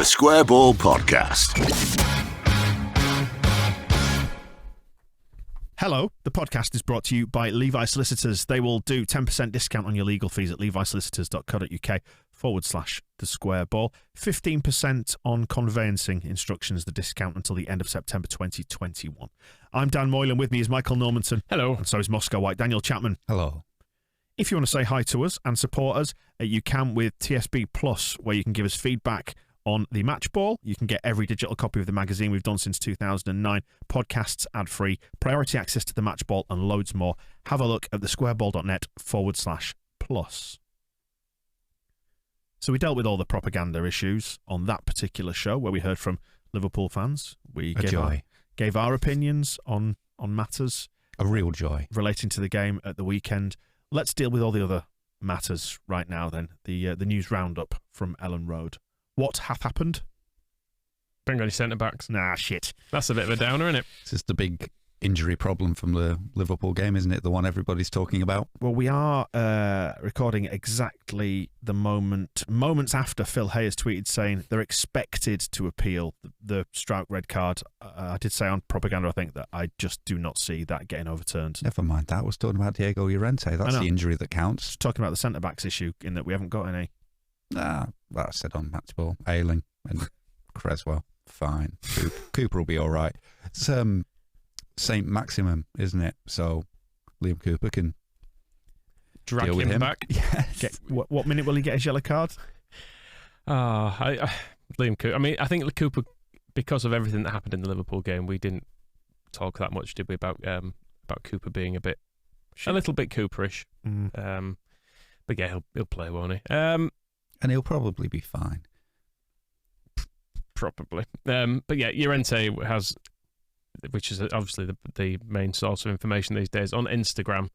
The Square Ball Podcast. Hello, the podcast is brought to you by Levi Solicitors. They will do 10% discount on your legal fees at levisolicitors.co.uk/the square ball. 15% on conveyancing instructions, the discount until the end of September 2021. I'm Dan Moylan, with me is Michael Normanton. Hello. And so is Moscow White, Daniel Chapman. Hello. If you want to say hi to us and support us, you can with TSB Plus, where you can give us feedback on the match ball. You can get every digital copy of the magazine we've done since 2009, podcasts ad-free, priority access to the match ball, and loads more. Have a look at thesquareball.net/plus. So we dealt with all the propaganda issues on that particular show, where we heard from Liverpool fans. We gave our opinions on matters. A real joy. Relating to the game at the weekend. Let's deal with all the other matters right now then. The news roundup from Elland Road. What hath happened? Bring on your centre-backs. Nah, shit. That's a bit of a downer, isn't it? This is the big injury problem from the Liverpool game, isn't it? The one everybody's talking about. Well, we are recording exactly the moments after Phil Hayes tweeted saying they're expected to appeal the Strouk red card. I did say on propaganda, I think, that I just do not see that getting overturned. Never mind that. I was talking about Diego Llorente. That's the injury that counts. Just talking about the centre-backs issue in that we haven't got any. Nah, that I said on match ball. Ayling and Creswell, fine. Cooper will be all right. It's Saint Maximum, isn't it? So Liam Cooper can drag deal with him him back. Yes. What minute will he get his yellow card? Liam Cooper. I mean, I think Cooper, because of everything that happened in the Liverpool game, we didn't talk that much, did we, about Cooper being a little bit Cooperish. But yeah, he'll play, won't he? And he'll probably be fine. Probably. But yeah, Llorente has, which is obviously the main source of information these days, on Instagram,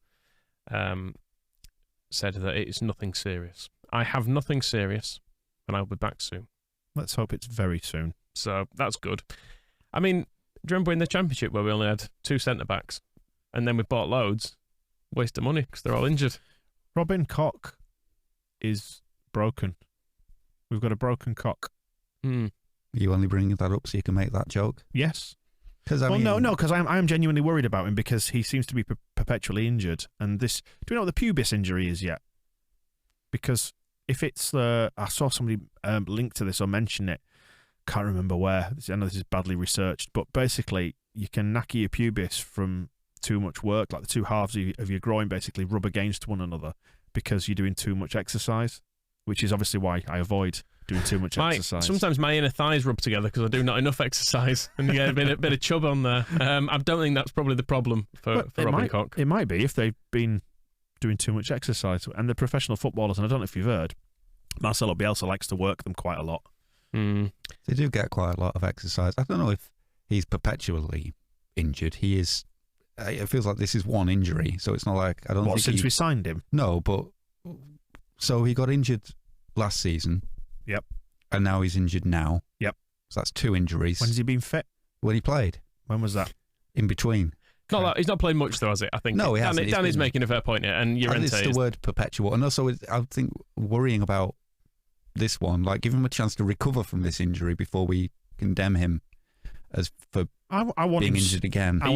said that it's nothing serious. I have nothing serious, and I'll be back soon. Let's hope it's very soon. So that's good. I mean, do you remember in the Championship where we only had 2 centre-backs, and then we bought loads? Waste of money, because they're all injured. Robin Koch is broken. We've got a broken cock. Are you only bringing that up so you can make that joke? Yes. Because because I am genuinely worried about him, because he seems to be perpetually injured. And this, do we know what the pubis injury is yet? Because if it's I saw somebody link to this or mention it. Can't remember where. I know this is badly researched, but basically you can knacker your pubis from too much work, like the two halves of your groin basically rub against one another because you're doing too much exercise, which is obviously why I avoid doing too much exercise. Sometimes my inner thighs rub together because I do not enough exercise and you get a bit of chub on there. I don't think that's probably the problem for Robin Koch. It might be if they've been doing too much exercise. And the professional footballers, and I don't know if you've heard, Marcelo Bielsa likes to work them quite a lot. They do get quite a lot of exercise. I don't know if he's perpetually injured. He is. It feels like this is one injury, so it's not like I don't think since we signed him. No, but so he got injured last season. Yep. And now he's injured now. Yep. So that's 2 injuries. When has he been fit? When he played. When was that? In between. He's not played much though, has it? I think. No, he hasn't. Danny's making a fair point here, and Llorente. It's the word perpetual, and also I think worrying about this one, like give him a chance to recover from this injury before we condemn him as for being injured again. I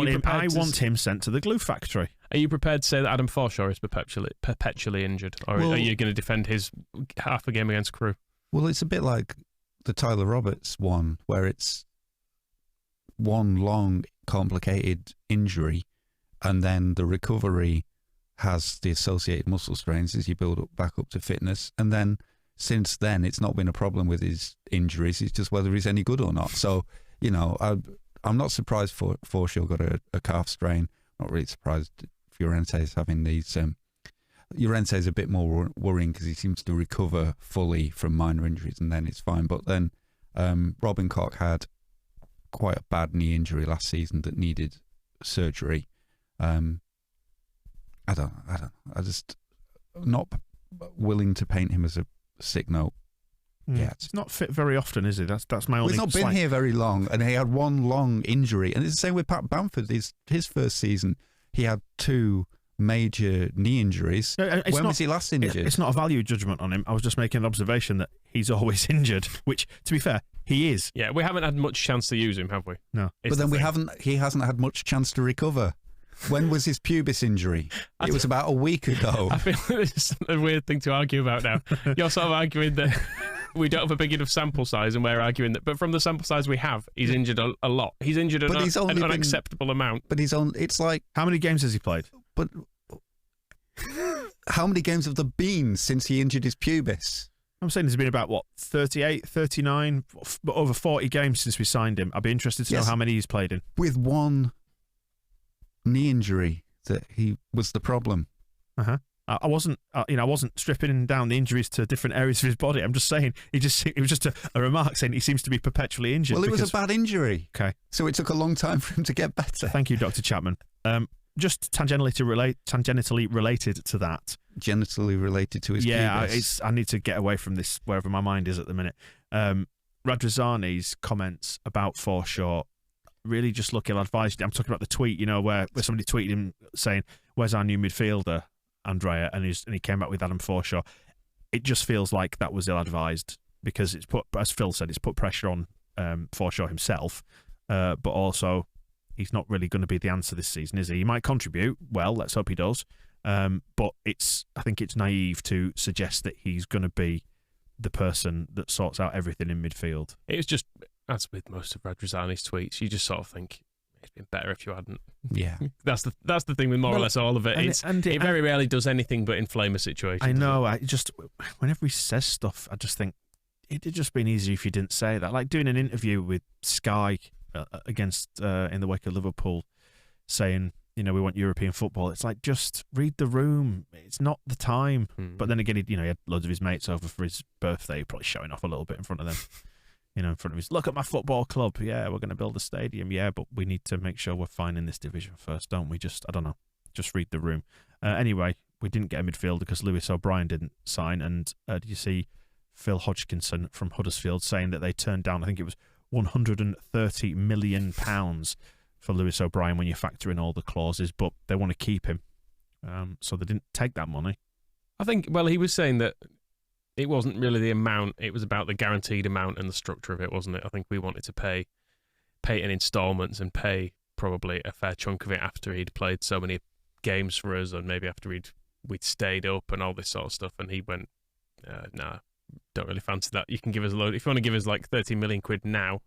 want him sent to the glue factory. Are you prepared to say that Adam Forshaw is perpetually injured, or are you going to defend his half a game against Crewe? Well, it's a bit like the Tyler Roberts one, where it's one long, complicated injury, and then the recovery has the associated muscle strains as you build back up to fitness, and then since then it's not been a problem with his injuries. It's just whether he's any good or not. So, I'm not surprised Forshaw got a calf strain. Not really surprised Llorente's having these. Llorente's a bit more worrying because he seems to recover fully from minor injuries and then it's fine. But then Robin Koch had quite a bad knee injury last season that needed surgery. I don't know. I just not willing to paint him as a sick note. Yeah, it's not fit very often, is he? That's my only. He's not been here very long, and he had one long injury, and it's the same with Pat Bamford. His first season, he had 2 major knee injuries. When was he last injured? It's not a value judgment on him. I was just making an observation that he's always injured, which, to be fair, He is. Yeah, we haven't had much chance to use him, have we? No. It's But then thing. he hasn't had much chance to recover. When was his pubis injury? It was about a week ago. I feel like this is a weird thing to argue about now. You're sort of arguing that we don't have a big enough sample size, and we're arguing that. But from the sample size we have, he's injured a lot. He's injured an unacceptable amount. But it's like... How many games has he played? But how many games have there been since he injured his pubis? I'm saying there's been about, 38, 39, over 40 games since we signed him. I'd be interested to know how many he's played in. With one knee injury that he was the problem. I wasn't stripping down the injuries to different areas of his body. I'm just saying it was just a remark saying he seems to be perpetually injured. Well, it was a bad injury. Okay, so it took a long time for him to get better. Thank you, Dr. Chapman. Just tangentially related to that. Genitally related to his pubis. I need to get away from this wherever my mind is at the minute. Radrizzani's comments about Forshaw really just look ill-advised. I'm talking about the tweet, where somebody tweeted him saying, "Where's our new midfielder, Andrea?" and he came back with Adam Forshaw. It just feels like that was ill-advised because it's put, as Phil said, it's put pressure on Forshaw himself, but also he's not really going to be the answer this season, is he? He might contribute. Well, let's hope he does. But I think it's naive to suggest that he's going to be the person that sorts out everything in midfield. It was just, as with most of Radrizzani's tweets, you just sort of think it'd been better if you hadn't. Yeah, that's the thing with more or less all of it. It very rarely does anything but inflame a situation. I know. Whenever he says stuff, I just think it'd just been easier if you didn't say that. Like doing an interview with Sky against in the wake of Liverpool, saying, we want European football. It's like, just read the room. It's not the time. But then again, he had loads of his mates over for his birthday, probably showing off a little bit in front of them. In front of his, look at my football club. Yeah, we're going to build a stadium. Yeah, but we need to make sure we're fine in this division first, don't we? I don't know. Just read the room. Anyway, we didn't get a midfielder because Lewis O'Brien didn't sign. And did you see Phil Hodgkinson from Huddersfield saying that they turned down, I think it was £130 million for Lewis O'Brien when you factor in all the clauses, but they want to keep him. So they didn't take that money. I think, well, he was saying that it wasn't really the amount, it was about the guaranteed amount and the structure of it, wasn't it? I think we wanted to pay it in installments and pay probably a fair chunk of it after he'd played so many games for us, and maybe after we'd stayed up and all this sort of stuff. And he went, nah, don't really fancy that. You can give us a load. If you want to give us like 30 million quid now,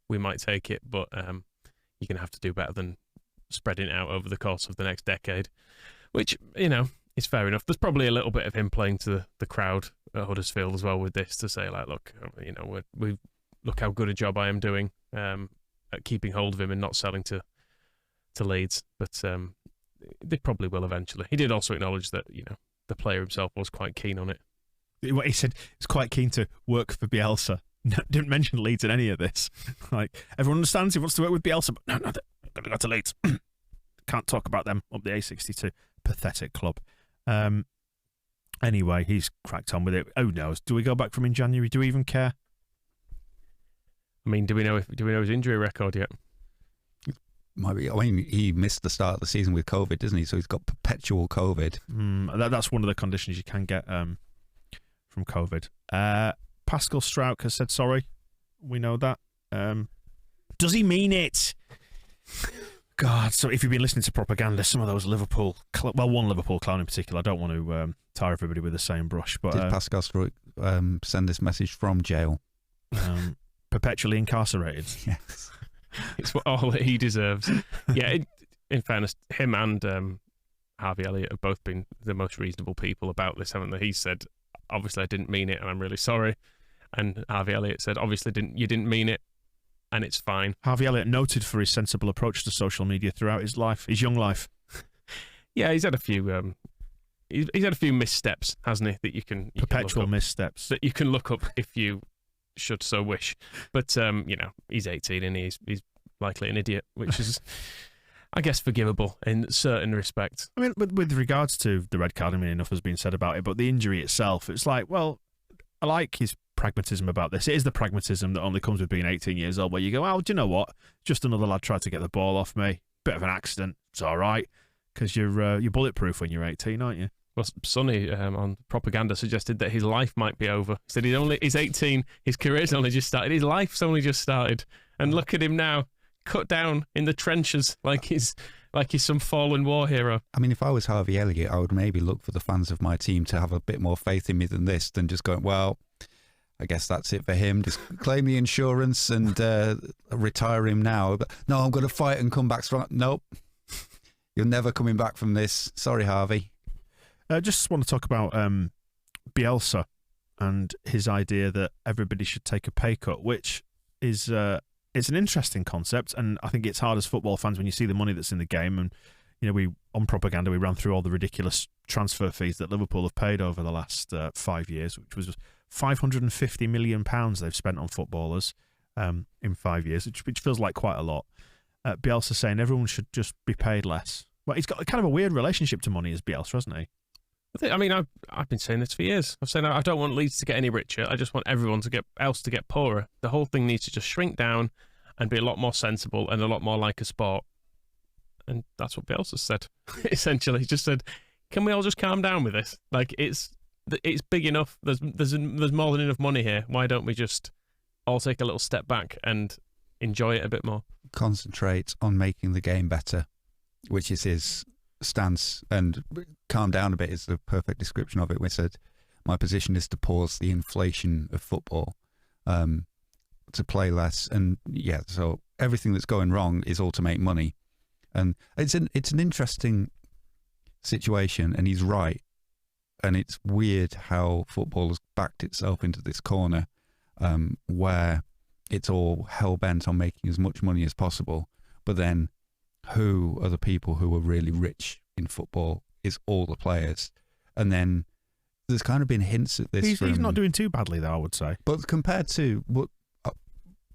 we might take it, but you're going to have to do better than spreading it out over the course of the next decade, which, is fair enough. There's probably a little bit of him playing to the crowd at Huddersfield as well with this, to say like, look, we look how good a job I am doing at keeping hold of him and not selling to Leeds. But they probably will eventually. He did also acknowledge that the player himself was quite keen on it. What he said, he's quite keen to work for Bielsa. No, didn't mention Leeds in any of this. Like, everyone understands he wants to work with Bielsa, but no, they're going to go to Leeds. Can't talk about them up the A62. Pathetic club. Anyway, he's cracked on with it. Who knows? Do we go back from in January? Do we even care? I mean, do we know his injury record yet? Might be. I mean, he missed the start of the season with COVID, doesn't he? So he's got perpetual COVID. That's one of the conditions you can get from COVID. Pascal Struijk has said sorry. We know that. Does he mean it? God, so if you've been listening to propaganda, some of those Liverpool, one Liverpool clown in particular, I don't want to tar everybody with the same brush. But did Pascal Struijk send this message from jail? Perpetually incarcerated. Yes. It's all that he deserves. Yeah, in fairness, him and Harvey Elliott have both been the most reasonable people about this, haven't they? He said, obviously I didn't mean it and I'm really sorry. And Harvey Elliott said, obviously you didn't mean it and it's fine. Harvey Elliott noted for his sensible approach to social media throughout his young life. Yeah, he's had a few he's had a few missteps, hasn't he, that you can Perpetual missteps that you can look up if you should so wish. But he's 18 and he's likely an idiot, which is I guess forgivable in certain respects. I mean, with regards to the red card, I mean, enough has been said about it, but the injury itself, it's like, well, I like his pragmatism about this. It is the pragmatism that only comes with being 18 years old, where you go, oh, do you know what? Just another lad tried to get the ball off me. Bit of an accident. It's all right, because you're bulletproof when you're 18, aren't you? Well, Sonny on propaganda suggested that his life might be over. He said he's 18, his career's only just started, his life's only just started. And look at him now, cut down in the trenches like he's some fallen war hero. I mean, if I was Harvey Elliott, I would maybe look for the fans of my team to have a bit more faith in me than this, than just going, well, I guess that's it for him. Just claim the insurance and retire him now. But no, I'm going to fight and come back strong. Nope. You're never coming back from this. Sorry, Harvey. I just want to talk about Bielsa and his idea that everybody should take a pay cut, which is it's an interesting concept, and I think it's hard as football fans when you see the money that's in the game. And we on propaganda we ran through all the ridiculous transfer fees that Liverpool have paid over the last 5 years, which was £550 million they've spent on footballers in 5 years, which feels like quite a lot. Bielsa saying everyone should just be paid less. Well, he's got kind of a weird relationship to money as Bielsa, hasn't he? I've been saying this for years. I've said I don't want Leeds to get any richer. I just want everyone else to get poorer. The whole thing needs to just shrink down and be a lot more sensible and a lot more like a sport. And that's what Bielsa said. Essentially, he just said, "Can we all just calm down with this? Like it's big enough. There's more than enough money here. Why don't we just all take a little step back and enjoy it a bit more? Concentrate on making the game better," which is his stance, and calm down a bit is the perfect description of it. We said, my position is to pause the inflation of football, to play less, and so everything that's going wrong is all to make money. And it's an interesting situation, and he's right. And it's weird how football has backed itself into this corner where it's all hell-bent on making as much money as possible, but then who are the people who are really rich in football is all the players. And then there's kind of been hints at this. He's not doing too badly, though, I would say. But compared to what,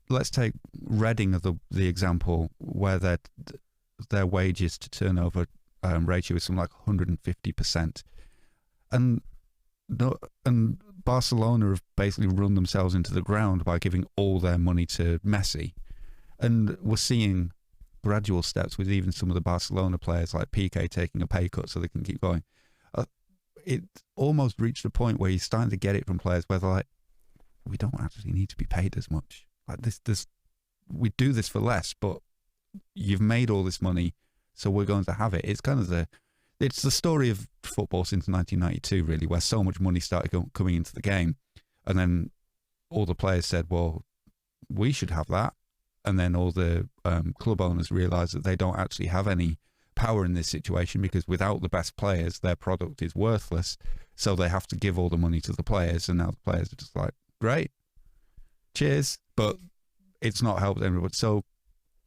let's take Reading as the example, where their wages to turnover ratio is something like 150%, and Barcelona have basically run themselves into the ground by giving all their money to Messi, and we're seeing gradual steps with even some of the Barcelona players like Piqué taking a pay cut so they can keep going. It almost reached a point where you're starting to get it from players where they're like, we don't actually need to be paid as much. Like this, we do this for less, but you've made all this money, so we're going to have it. It's kind of it's the story of football since 1992, really, where so much money started coming into the game, and then all the players said, well, we should have that. And then all the club owners realised that they don't actually have any power in this situation, because without the best players, their product is worthless. So they have to give all the money to the players, and now the players are just like, great, cheers. But it's not helped everybody. So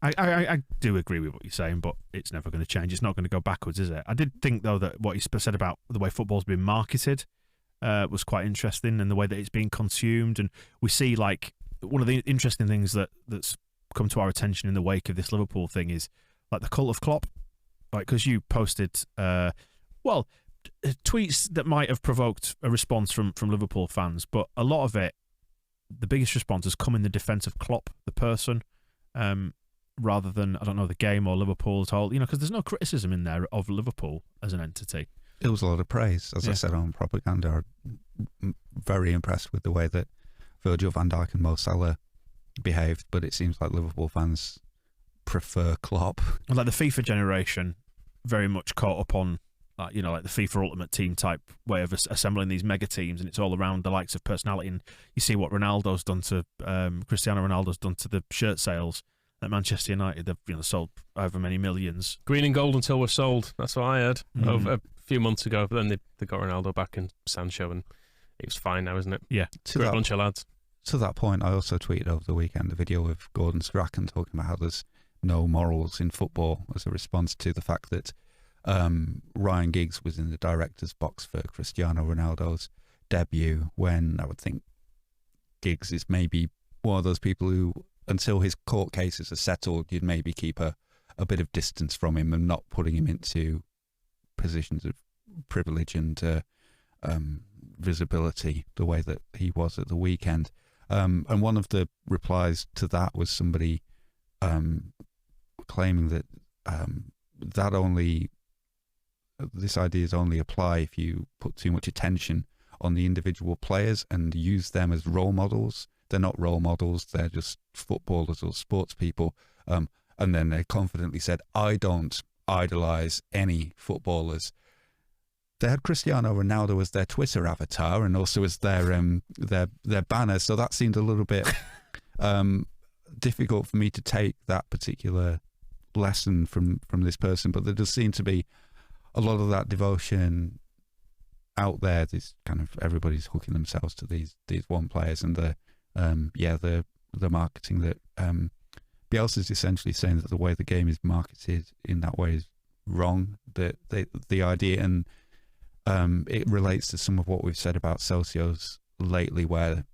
I do agree with what you're saying, but it's never going to change. It's not going to go backwards, is it? I did think, though, that what you said about the way football's been marketed was quite interesting, and the way that it's being consumed. And we see, like, one of the interesting things that's come to our attention in the wake of this Liverpool thing is like the cult of Klopp, like, because you posted tweets that might have provoked a response from Liverpool fans, but a lot of it, the biggest response has come in the defence of Klopp, the person, rather than, I don't know, the game or Liverpool at all, because there's no criticism in there of Liverpool as an entity. It was a lot of praise, as I said on propaganda. I'm very impressed with the way that Virgil van Dijk and Mo Salah behaved, but it seems like Liverpool fans prefer Klopp. Like the FIFA generation very much caught up on like the FIFA Ultimate Team type way of assembling these mega teams, and it's all around the likes of personality. And you see what Ronaldo's done to Cristiano Ronaldo's done to the shirt sales at Manchester United. They've sold over many millions. Green and gold until we're sold. That's what I heard over a few months ago. But then they got Ronaldo back and Sancho, and it was fine now, isn't it? Yeah, great bunch of lads. To that point, I also tweeted over the weekend a video of Gordon Strachan talking about how there's no morals in football as a response to the fact that Ryan Giggs was in the director's box for Cristiano Ronaldo's debut, when I would think Giggs is maybe one of those people who, until his court cases are settled, you'd maybe keep a bit of distance from him and not putting him into positions of privilege and visibility the way that he was at the weekend. And one of the replies to that was somebody claiming that that only this ideas only apply if you put too much attention on the individual players and use them as role models. They're not role models, they're just footballers or sports people. And then they confidently said, I don't idolise any footballers. They had Cristiano Ronaldo as their Twitter avatar and also as their banner, so that seemed a little bit difficult for me to take that particular lesson from this person. But there does seem to be a lot of that devotion out there. This kind of everybody's hooking themselves to these one players, and the marketing that Bielsa's essentially saying that the way the game is marketed in that way is wrong. That the idea, and it relates to some of what we've said about socios lately, where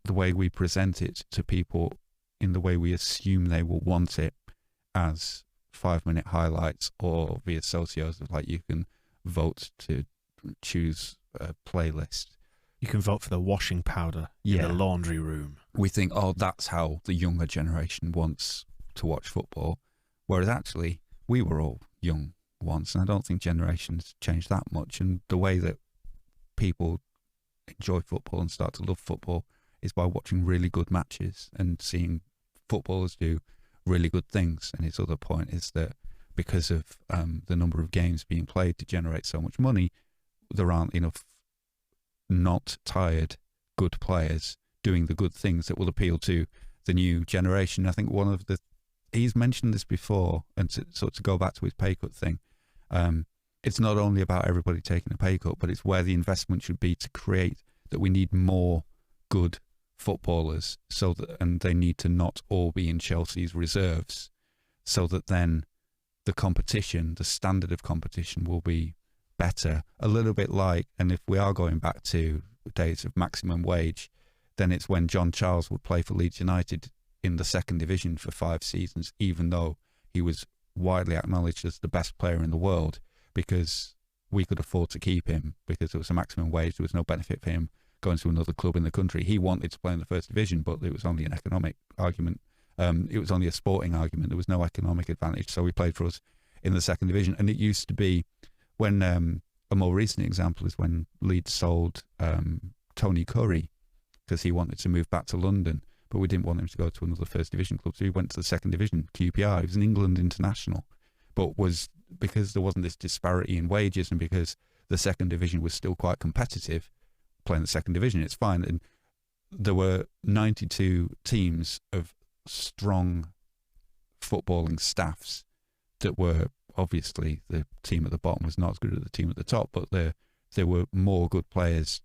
the way we present it to people in the way we assume they will want it as 5-minute highlights or via socios, like you can vote to choose a playlist. You can vote for the washing powder in the laundry room. We think, oh, that's how the younger generation wants to watch football. Whereas actually, we were all young once, and I don't think generations change that much. And the way that people enjoy football and start to love football is by watching really good matches and seeing footballers do really good things. And his other point is that because of the number of games being played to generate so much money, there aren't enough not tired good players doing the good things that will appeal to the new generation. I think he's mentioned this before, and to go back to his pay cut thing, it's not only about everybody taking a pay cut, but it's where the investment should be to create that we need more good footballers, and they need to not all be in Chelsea's reserves, so that then the competition, the standard of competition will be better. A little bit like, and if we are going back to days of maximum wage, then it's when John Charles would play for Leeds United in the second division for 5 seasons, even though he was widely acknowledged as the best player in the world, because we could afford to keep him because it was a maximum wage. There was no benefit for him going to another club in the country. He wanted to play in the first division, but it was only an economic argument. It was only a sporting argument. There was no economic advantage. So he played for us in the second division. And it used to be when a more recent example is when Leeds sold Tony Curry because he wanted to move back to London, but we didn't want him to go to another first division club. So he went to the second division, QPR. He was an England international, but because there wasn't this disparity in wages and because the second division was still quite competitive, playing the second division, it's fine. And there were 92 teams of strong footballing staffs that were, obviously the team at the bottom was not as good as the team at the top, but there were more good players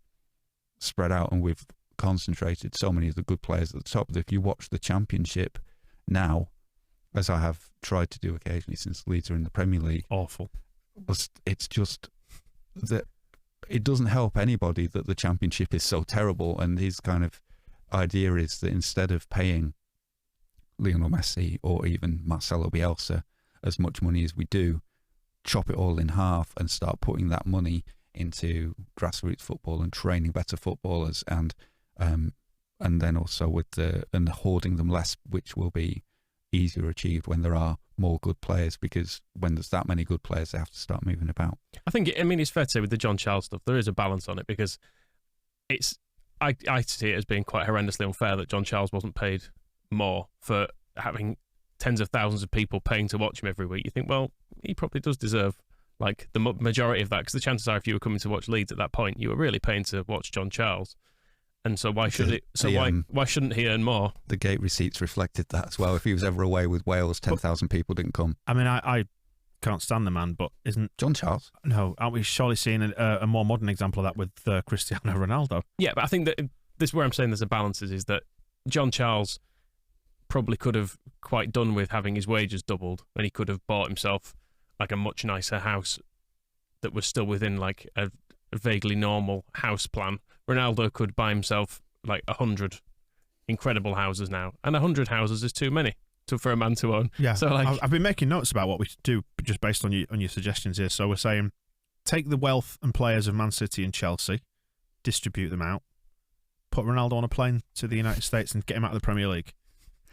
spread out, and we've concentrated so many of the good players at the top that if you watch the Championship now, as I have tried to do occasionally since Leeds are in the Premier League, awful. It's just that it doesn't help anybody that the Championship is so terrible. And his kind of idea is that instead of paying Lionel Messi or even Marcelo Bielsa as much money as we do, chop it all in half and start putting that money into grassroots football and training better footballers, and then also and hoarding them less, which will be easier achieved when there are more good players, because when there's that many good players, they have to start moving about. I think, it's fair to say with the John Charles stuff, there is a balance on it, because I see it as being quite horrendously unfair that John Charles wasn't paid more for having tens of thousands of people paying to watch him every week. You think, well, he probably does deserve like the majority of that, because the chances are if you were coming to watch Leeds at that point, you were really paying to watch John Charles. And so why should it? So why shouldn't he earn more? The gate receipts reflected that as well. If he was ever away with Wales, 10,000 people didn't come. I mean, I can't stand the man, but isn't John Charles? No, aren't we surely seeing a more modern example of that with Cristiano Ronaldo? Yeah, but I think that this is where I'm saying there's a balance is that John Charles probably could have quite done with having his wages doubled, and he could have bought himself like a much nicer house that was still within like a vaguely normal house plan. Ronaldo could buy himself like 100 incredible houses now, and 100 houses is too many for a man to own. Yeah, so like, I've been making notes about what we should do just based on your suggestions here. So we're saying take the wealth and players of Man City and Chelsea, distribute them out, put Ronaldo on a plane to the United States and get him out of the Premier League.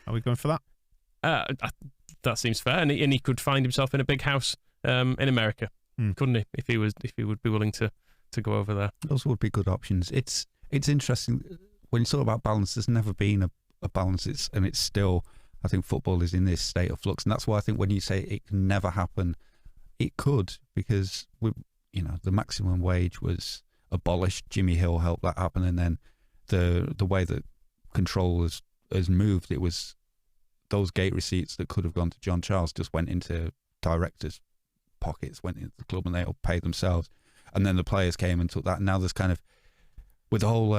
Are we going for that? That seems fair, and he could find himself in a big house in America. couldn't he? If he would be willing to go over there. Those would be good options. It's interesting when you talk about balance. There's never been a balance. It's still. I think football is in this state of flux, and that's why I think when you say it can never happen, it could, because the maximum wage was abolished. Jimmy Hill helped that happen, and then the way that control has moved, it was those gate receipts that could have gone to John Charles just went into directors' pockets, went into the club, and they all paid themselves. And then the players came and took that. And now there's kind of, with the whole,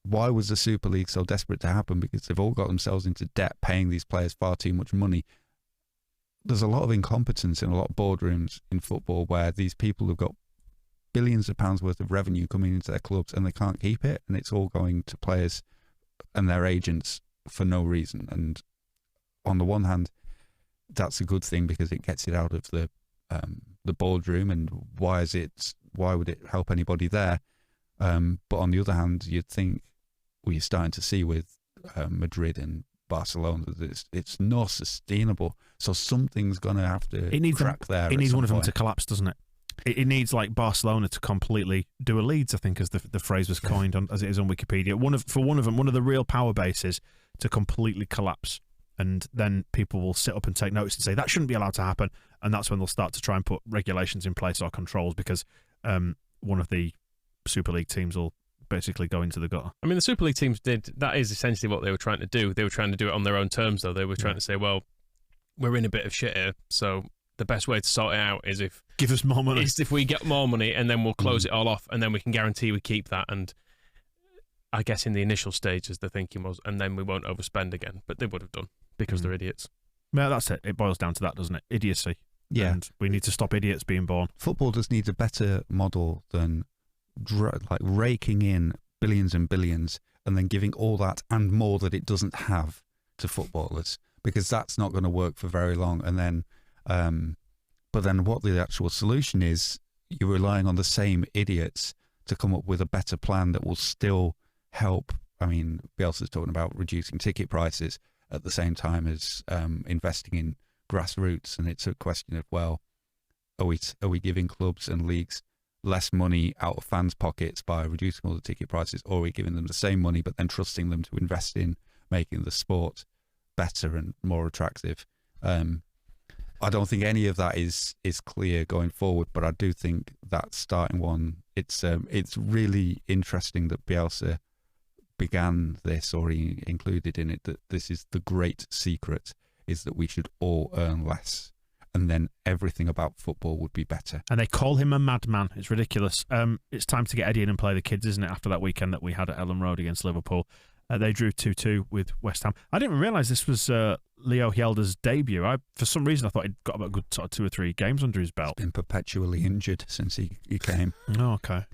why was the Super League so desperate to happen? Because they've all got themselves into debt, paying these players far too much money. There's a lot of incompetence in a lot of boardrooms in football where these people have got billions of pounds worth of revenue coming into their clubs and they can't keep it. And it's all going to players and their agents for no reason. And on the one hand, that's a good thing because it gets it out of the boardroom, and why would it help anybody there? But on the other hand, you'd think, well, you're starting to see with Madrid and Barcelona that it's not sustainable. So something's going to have to crack there. It needs one of them to collapse, doesn't it? It needs like Barcelona to completely do a Leeds, I think, as the phrase was coined as it is on Wikipedia. One of the real power bases to completely collapse. And then people will sit up and take notice and say that shouldn't be allowed to happen. And that's when they'll start to try and put regulations in place or controls, because one of the Super League teams will basically go into the gutter. I mean, the Super League teams that is essentially what they were trying to do. They were trying to do it on their own terms, though. They were trying to say, well, we're in a bit of shit here, so the best way to sort it out is give us more money. If we get more money, and then we'll close it all off, and then we can guarantee we keep that. And I guess in the initial stages, the thinking was, and then we won't overspend again. But they would have done, because they're idiots. Yeah, that's it. It boils down to that, doesn't it? Idiocy. Yeah. And we need to stop idiots being born. Football just needs a better model than raking in billions and billions and then giving all that and more that it doesn't have to footballers, because that's not going to work for very long. And then, but then what the actual solution is, you're relying on the same idiots to come up with a better plan that will still help. I mean, Bielsa's talking about reducing ticket prices at the same time as investing in grassroots, and it's a question of, well, are we giving clubs and leagues less money out of fans' pockets by reducing all the ticket prices, or are we giving them the same money but then trusting them to invest in making the sport better and more attractive? I don't think any of that is clear going forward, but I do think that starting one, it's really interesting that Bielsa began this, or he included in it, that this is the great secret, is that we should all earn less, and then everything about football would be better. And they call him a madman. It's ridiculous. It's time to get Eddie in and play the kids, isn't it, after that weekend that we had at Elland Road against Liverpool. They drew 2-2 with West Ham. I didn't realise this was Leo Hjelde debut. For some reason, I thought he'd got about a good sort of 2 or 3 games under his belt. He's been perpetually injured since he came. Oh, okay.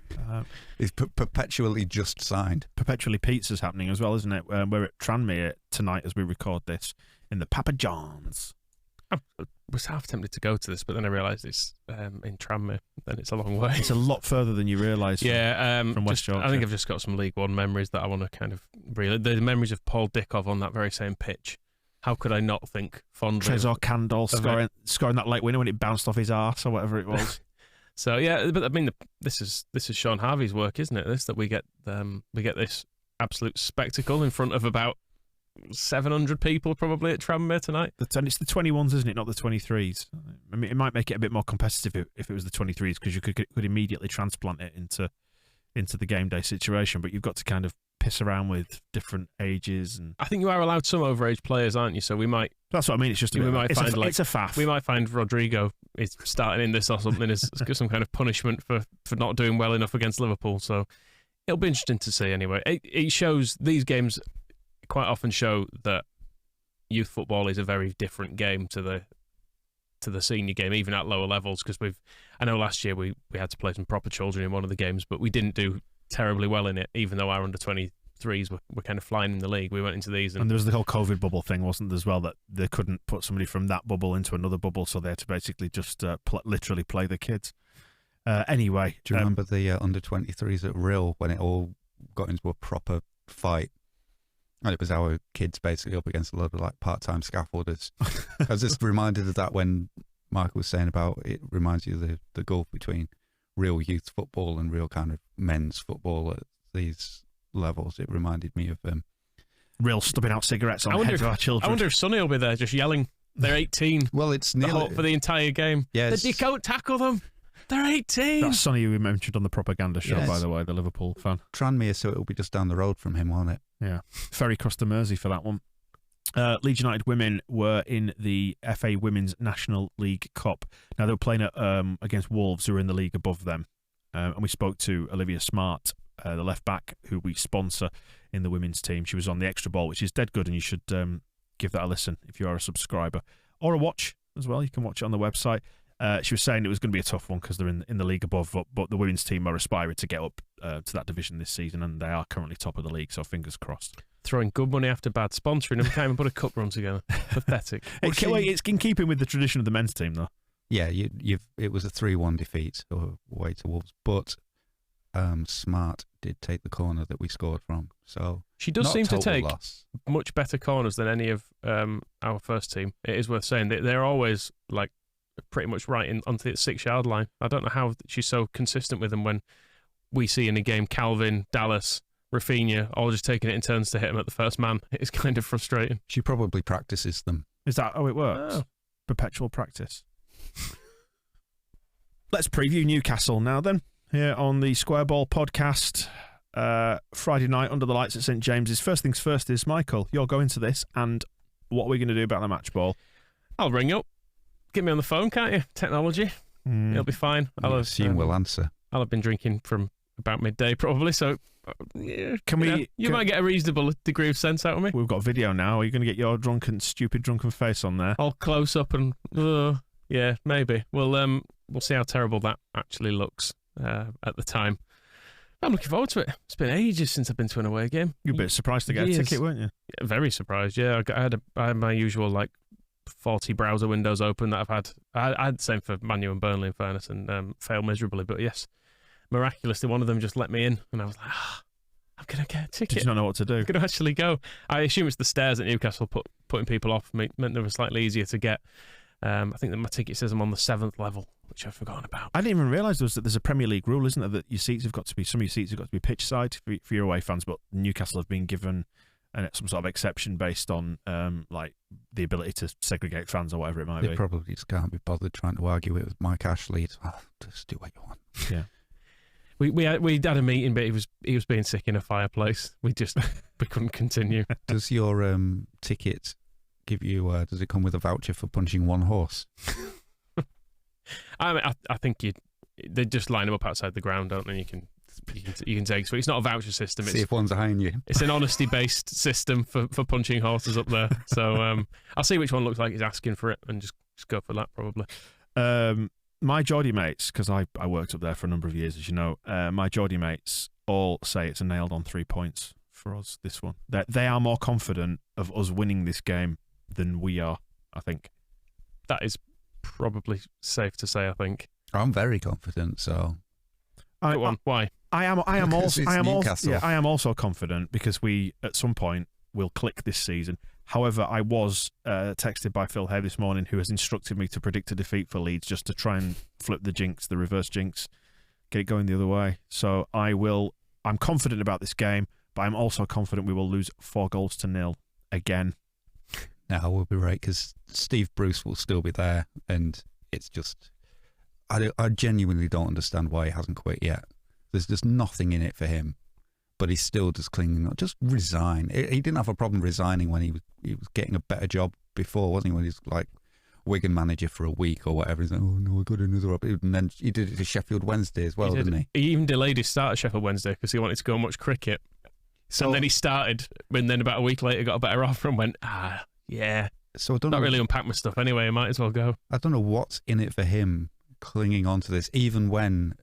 He's perpetually just signed. Perpetually Pizza's happening as well, isn't it? We're at Tranmere tonight as we record this in the Papa John's. I was half tempted to go to this, but then I realised it's in Tranmere, and it's a long way. It's a lot further than you realise. From West Yorkshire. I think I've just got some League One memories that I want to kind of the memories of Paul Dickov on that very same pitch. How could I not think fondly? Trezor Candle scoring that late winner when it bounced off his arse or whatever it was. So yeah, but I mean, this is Sean Harvey's work, isn't it? That we get this absolute spectacle in front of about 700 people probably at Tranmere tonight. And it's the 21s, isn't it? Not the 23s. I mean, it might make it a bit more competitive if it was the 23s, because you could immediately transplant it into the game day situation. But you've got to kind of piss around with different ages, and I think you are allowed some overage players, aren't you? So we might. That's what I mean. It's just it's a faff. We might find Rodrigo is starting in this or something as some kind of punishment for not doing well enough against Liverpool. So it'll be interesting to see. Anyway, it shows these games quite often show that youth football is a very different game to the senior game, even at lower levels. Because I know last year we had to play some proper children in one of the games, but we didn't do terribly well in it, even though our under 23s were kind of flying in the league. We went into these, and there was the whole COVID bubble thing, wasn't there, as well, that they couldn't put somebody from that bubble into another bubble, so they had to basically just literally play the kids. Anyway, do you remember the under 23s at Rill when it all got into a proper fight? And it was our kids basically up against a lot of like part-time scaffolders. I was just reminded of that when Michael was saying about it reminds you of the gulf between real youth football and real kind of men's football at these levels. It reminded me of real stubbing out cigarettes on the heads of our children. I wonder if Sonny will be there just yelling, they're 18. Well, it's nearly for the entire game. Yes. You can't tackle them. They're 18. That's Sonny who we mentioned on the propaganda show, Yes. by the way, the Liverpool fan. Tranmere, so it'll be just down the road from him, won't it? Yeah. Ferry crossed the Mersey for that one. Leeds United women were in the FA Women's National League Cup. Now, they were playing against Wolves, who are in the league above them. And we spoke to Olivia Smart, the left back, who we sponsor in the women's team. She was on the extra ball, which is dead good, and you should give that a listen if you are a subscriber. Or a watch as well. You can watch it on the website. She was saying it was going to be a tough one because they're in the league above, but the women's team are aspiring to get up to that division this season, and they are currently top of the league, so fingers crossed. Throwing good money after bad, sponsoring them, can't even put a cup run together. Pathetic. It's in keeping with the tradition of the men's team, though. Yeah, it was a 3-1 defeat away to Wolves, but Smart did take the corner that we scored from. So she does not seem to total take loss. much better corners than any of our first team. It is worth saying that they're always like pretty much right onto the 6-yard line. I don't know how she's so consistent with them when we see in a game Calvin, Dallas, Rafinha all just taking it in turns to hit him at the first man. It's kind of frustrating. She probably practices them. Is that how it works? Oh. Perpetual practice. Let's preview Newcastle now then, here on the Square Ball podcast. Friday night under the lights at St James's. First things first is, Michael, you're going to this, and what are we going to do about the match ball? I'll ring up. Get me on the phone, can't you? Technology. It'll be fine. I assume we'll answer. I'll have been drinking from about midday probably, so yeah, you might get a reasonable degree of sense out of me. We've got video now. Are you going to get your stupid drunken face on there? All close up and yeah, maybe. We'll see how terrible that actually looks at the time. I'm looking forward to it. It's been ages since I've been to an away game. You were a bit surprised to get a ticket, weren't you? Yeah, very surprised. Yeah, I had my usual 40 browser windows open that I've had. I had the same for Man U and Burnley, in fairness, and failed miserably. But yes, miraculously, one of them just let me in, and I was like, I'm going to get a ticket. Did you not know what to do? I'm going to actually go. I assume it's the stairs at Newcastle putting people off meant they were slightly easier to get. I think that my ticket says I'm on the 7th level, which I've forgotten about. I didn't even realise there's a Premier League rule, isn't there, that some of your seats have got to be pitch side for your away fans, but Newcastle have been given some sort of exception based on the ability to segregate fans or whatever it might be. They probably just can't be bothered trying to argue it with Mike Ashley. Just do what you want. Yeah. We had a meeting, but he was being sick in a fireplace. We couldn't continue. Does your ticket give you? Does it come with a voucher for punching one horse? I think they just line them up outside the ground, don't they? You can take. So it's not a voucher system. See if one's behind you. It's an honesty-based system for punching horses up there. So I'll see which one looks like he's asking for it and just go for that probably. My Geordie mates, because I worked up there for a number of years, as you know, my Geordie mates all say it's a nailed-on 3 points for us, this one. They are more confident of us winning this game than we are, I think. That is probably safe to say, I think. I'm very confident, so... Why? I am also confident because we, at some point, will click this season. However, I was texted by Phil Hay this morning, who has instructed me to predict a defeat for Leeds just to try and flip the reverse jinx, get it going the other way. So I'm confident about this game, but I'm also confident we will lose 4-0 again. No, we'll be right, because Steve Bruce will still be there, and it's just... I genuinely don't understand why he hasn't quit yet. There's just nothing in it for him. But he's still just clinging on. Just resign. He didn't have a problem resigning when he was getting a better job before, wasn't he? When he was like Wigan manager for a week or whatever. He's like, oh no, I got another opportunity. And then he did it to Sheffield Wednesday as well, didn't he? He even delayed his start at Sheffield Wednesday because he wanted to go and watch cricket. So, and then he started, and then about a week later got a better offer and went, yeah. So I don't know. Not really unpack my stuff anyway. I might as well go. I don't know what's in it for him clinging on to this, even when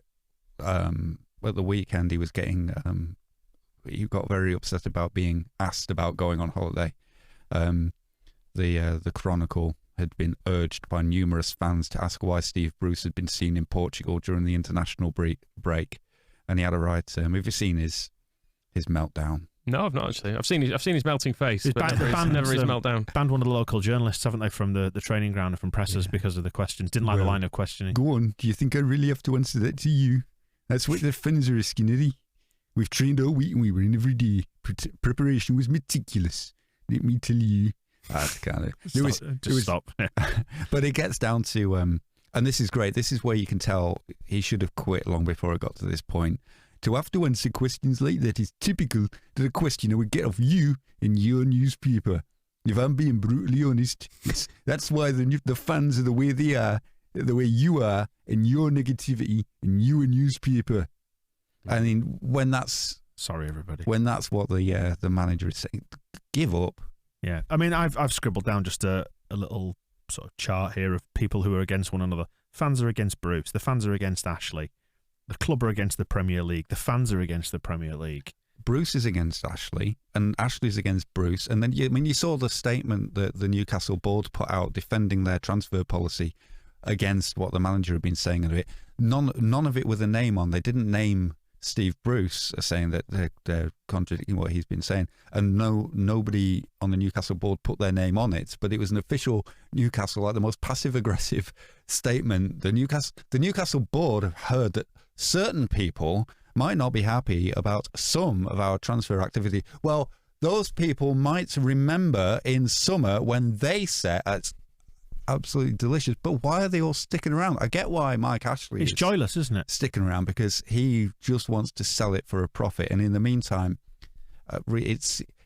at the weekend he was getting... he got very upset about being asked about going on holiday. The Chronicle had been urged by numerous fans to ask why Steve Bruce had been seen in Portugal during the international break, and he had a right. Have you seen his meltdown? No, I've not actually. I've seen his melting face, He's but never his meltdown. Banned one of the local journalists, haven't they, from the training ground and from pressers because of the questions. Didn't like the line of questioning. Go on. Do you think I really have to answer that to you? That's what the fans are asking, Skinnery. We've trained all week and we were in every day. Preparation was meticulous. Let me tell you. Stop. But it gets down to, and this is great. This is where you can tell he should have quit long before it got to this point. To have to answer questions like that is typical that a questioner would get of you in your newspaper. If I'm being brutally honest, that's why the fans are the way they are, the way you are, in your negativity in your newspaper. I mean, when that's... Sorry, everybody. When that's what the manager is saying, give up. Yeah. I mean, I've scribbled down just a little sort of chart here of people who are against one another. Fans are against Bruce. The fans are against Ashley. The club are against the Premier League. The fans are against the Premier League. Bruce is against Ashley, and Ashley's against Bruce. And then, you saw the statement that the Newcastle board put out defending their transfer policy against what the manager had been saying of it. None of it with a name on. They didn't name Steve Bruce, saying that they're contradicting what he's been saying. And nobody on the Newcastle board put their name on it, but it was an official Newcastle, like the most passive-aggressive statement. The Newcastle board have heard that certain people might not be happy about some of our transfer activity. Well, those people might remember in summer when they said it's absolutely delicious, but why are they all sticking around? I get why Mike Ashley is joyless, isn't it? Sticking around because he just wants to sell it for a profit, and in the meantime,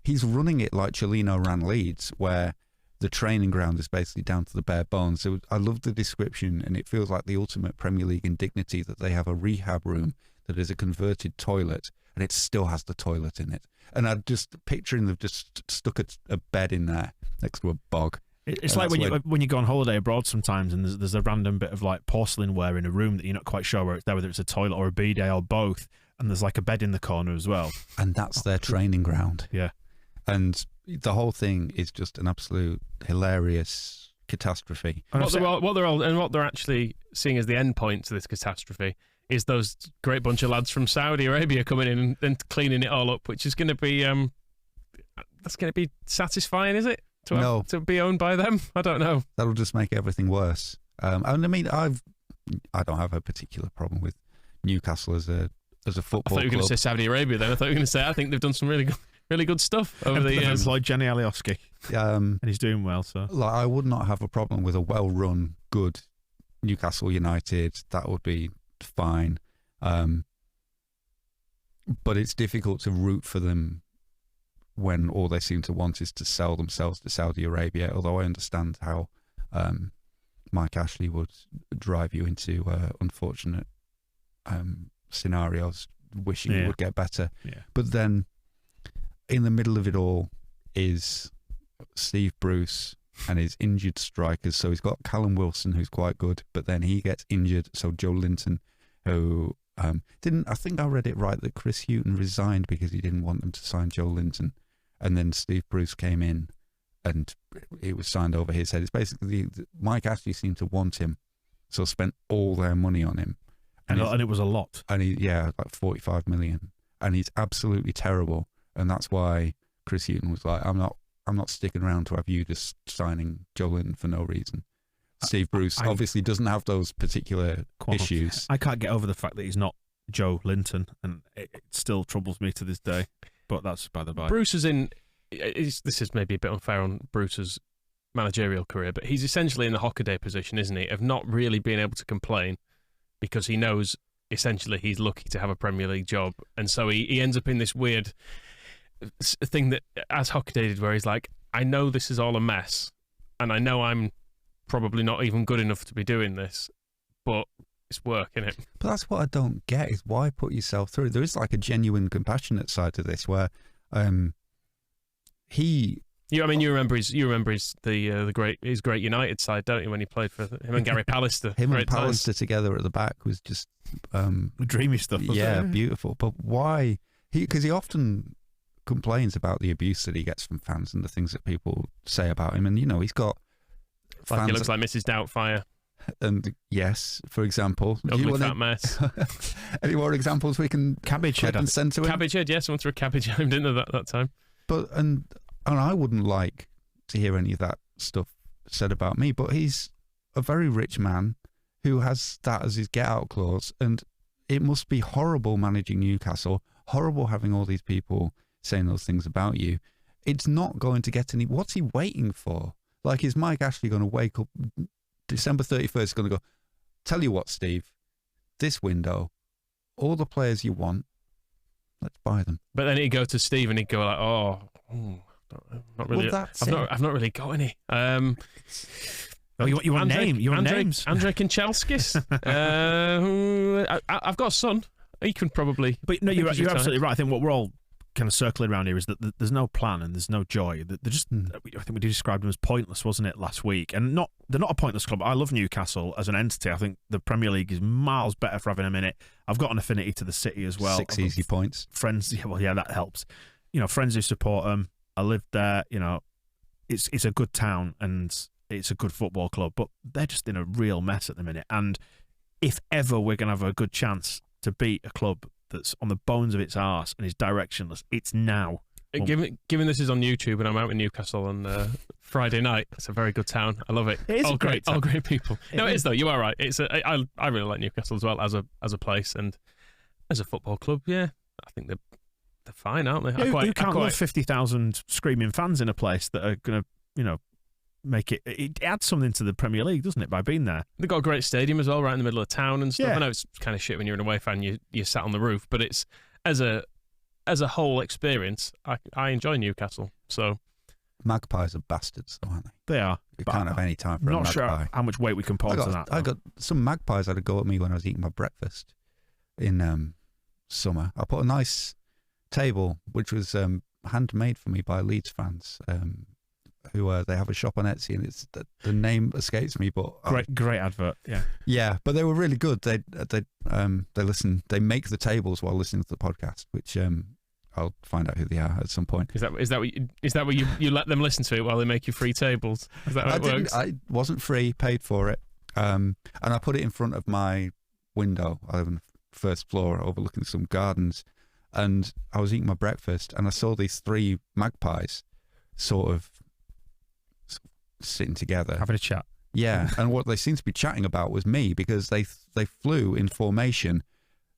he's running it like Cellino ran Leeds, where the training ground is basically down to the bare bones. So I love the description, and it feels like the ultimate Premier League indignity that they have a rehab room that is a converted toilet, and it still has the toilet in it. And I'm just picturing they've just stuck a bed in there next to a bog. It's like when you go on holiday abroad sometimes, and there's a random bit of like porcelain ware in a room that you're not quite sure where it's there, whether it's a toilet or a bidet or both, and there's like a bed in the corner as well. And that's their training ground. Yeah. And the whole thing is just an absolute hilarious catastrophe. What they're actually seeing as the end point to this catastrophe is those great bunch of lads from Saudi Arabia coming in and cleaning it all up, which is going to be that's going to be satisfying, is it? To be owned by them? I don't know. That'll just make everything worse. And I mean, I don't have a particular problem with Newcastle as a football club. I thought you were going to say Saudi Arabia then. I thought you were going to say I think they've done some really good stuff over the years. Like Jenny Alioski. And he's doing well. So I would not have a problem with a well-run, good Newcastle United. That would be fine. But it's difficult to root for them when all they seem to want is to sell themselves to Saudi Arabia, although I understand how Mike Ashley would drive you into unfortunate scenarios, wishing it would get better. Yeah. But then in the middle of it all is Steve Bruce and his injured strikers. So he's got Callum Wilson, who's quite good, but then he gets injured. So Joe Linton, who I think I read it right that Chris Hughton resigned because he didn't want them to sign Joe Linton. And then Steve Bruce came in and it was signed over his head. It's basically Mike Ashley seemed to want him, so spent all their money on him. And it was a lot. And like 45 million. And he's absolutely terrible. And that's why Chris Hughton was like, I'm not sticking around to have you just signing Joe Linton for no reason. Steve Bruce obviously doesn't have those particular issues. I can't get over the fact that he's not Joe Linton, and it still troubles me to this day. But that's by the by. Bruce is in. This is maybe a bit unfair on Bruce's managerial career, but he's essentially in the Hockaday position, isn't he? Of not really being able to complain because he knows essentially he's lucky to have a Premier League job, and so he ends up in this weird thing that, as Hockaday did, where he's like, I know this is all a mess, and I know I'm probably not even good enough to be doing this, but it's work, innit? But that's what I don't get, is why put yourself through? There is like a genuine compassionate side to this where he... You remember his great United side, don't you? When he played for him and Gary Pallister. Him and Pallister together at the back was just dreamy stuff. Yeah, beautiful. But why? Because he often complains about the abuse that he gets from fans and the things that people say about him, and he's got. Like he looks like Mrs. Doubtfire. And yes, for example, ugly fat mess. Any more examples we can Cabbage head and send to him? Cabbage head, yes. Someone threw a cabbage at him, didn't they, that time? But and I wouldn't like to hear any of that stuff said about me. But he's a very rich man who has that as his get out clause, and it must be horrible managing Newcastle. Horrible having all these people saying those things about you. It's not going to get any. What's he waiting for? Like, is Mike Ashley going to wake up December 31st? Going to go, tell you what, Steve, this window, all the players you want, let's buy them. But then he'd go to Steve and he'd go like, not really. Well, I've not really got any. You want name? You want names? Andrei Kanchelskis. I've got a son. He can probably. But no, you're absolutely right. I think what we're all kind of circling around here is that there's no plan and there's no joy. They're just, I think we described them as pointless, wasn't it, last week? And they're not a pointless club. I love Newcastle as an entity. I think the Premier League is miles better for having them in it. I've got an affinity to the city as well. 6 easy points. Friends, that helps. Friends who support them. I lived there. It's a good town and it's a good football club, but they're just in a real mess at the minute. And if ever we're going to have a good chance to beat a club that's on the bones of its arse and is directionless, it's now. Given this is on YouTube and I'm out in Newcastle on Friday night, it's a very good town. I love it. It is all great. All great people. It is though. You are right. I really like Newcastle as well as a place and as a football club. Yeah, I think they're fine, aren't they? Who can't love 50,000 screaming fans in a place that are going to, make it adds something to the Premier League, doesn't it, by being there? They've got a great stadium as well, right in the middle of town and stuff. Yeah. I know it's kind of shit when you're an away fan, you sat on the roof, but it's as a whole experience, I enjoy Newcastle. So Magpies are bastards, though, aren't they? They are. You can't have any time for a not magpie. sure how much weight we can put onto that. I got some magpies had a go at me when I was eating my breakfast in summer. I put a nice table, which was handmade for me by Leeds fans, who they have a shop on Etsy, and it's the name escapes me, but great advert. Yeah, but they were really good. They listen. They make the tables while listening to the podcast, which I'll find out who they are at some point. Is that what you let them listen to it while they make you free tables? Is that how it works? I wasn't free, paid for it, and I put it in front of my window. I live on the first floor, overlooking some gardens, and I was eating my breakfast, and I saw these 3 magpies, sort of sitting together, having a chat. Yeah, and what they seemed to be chatting about was me, because they flew in formation,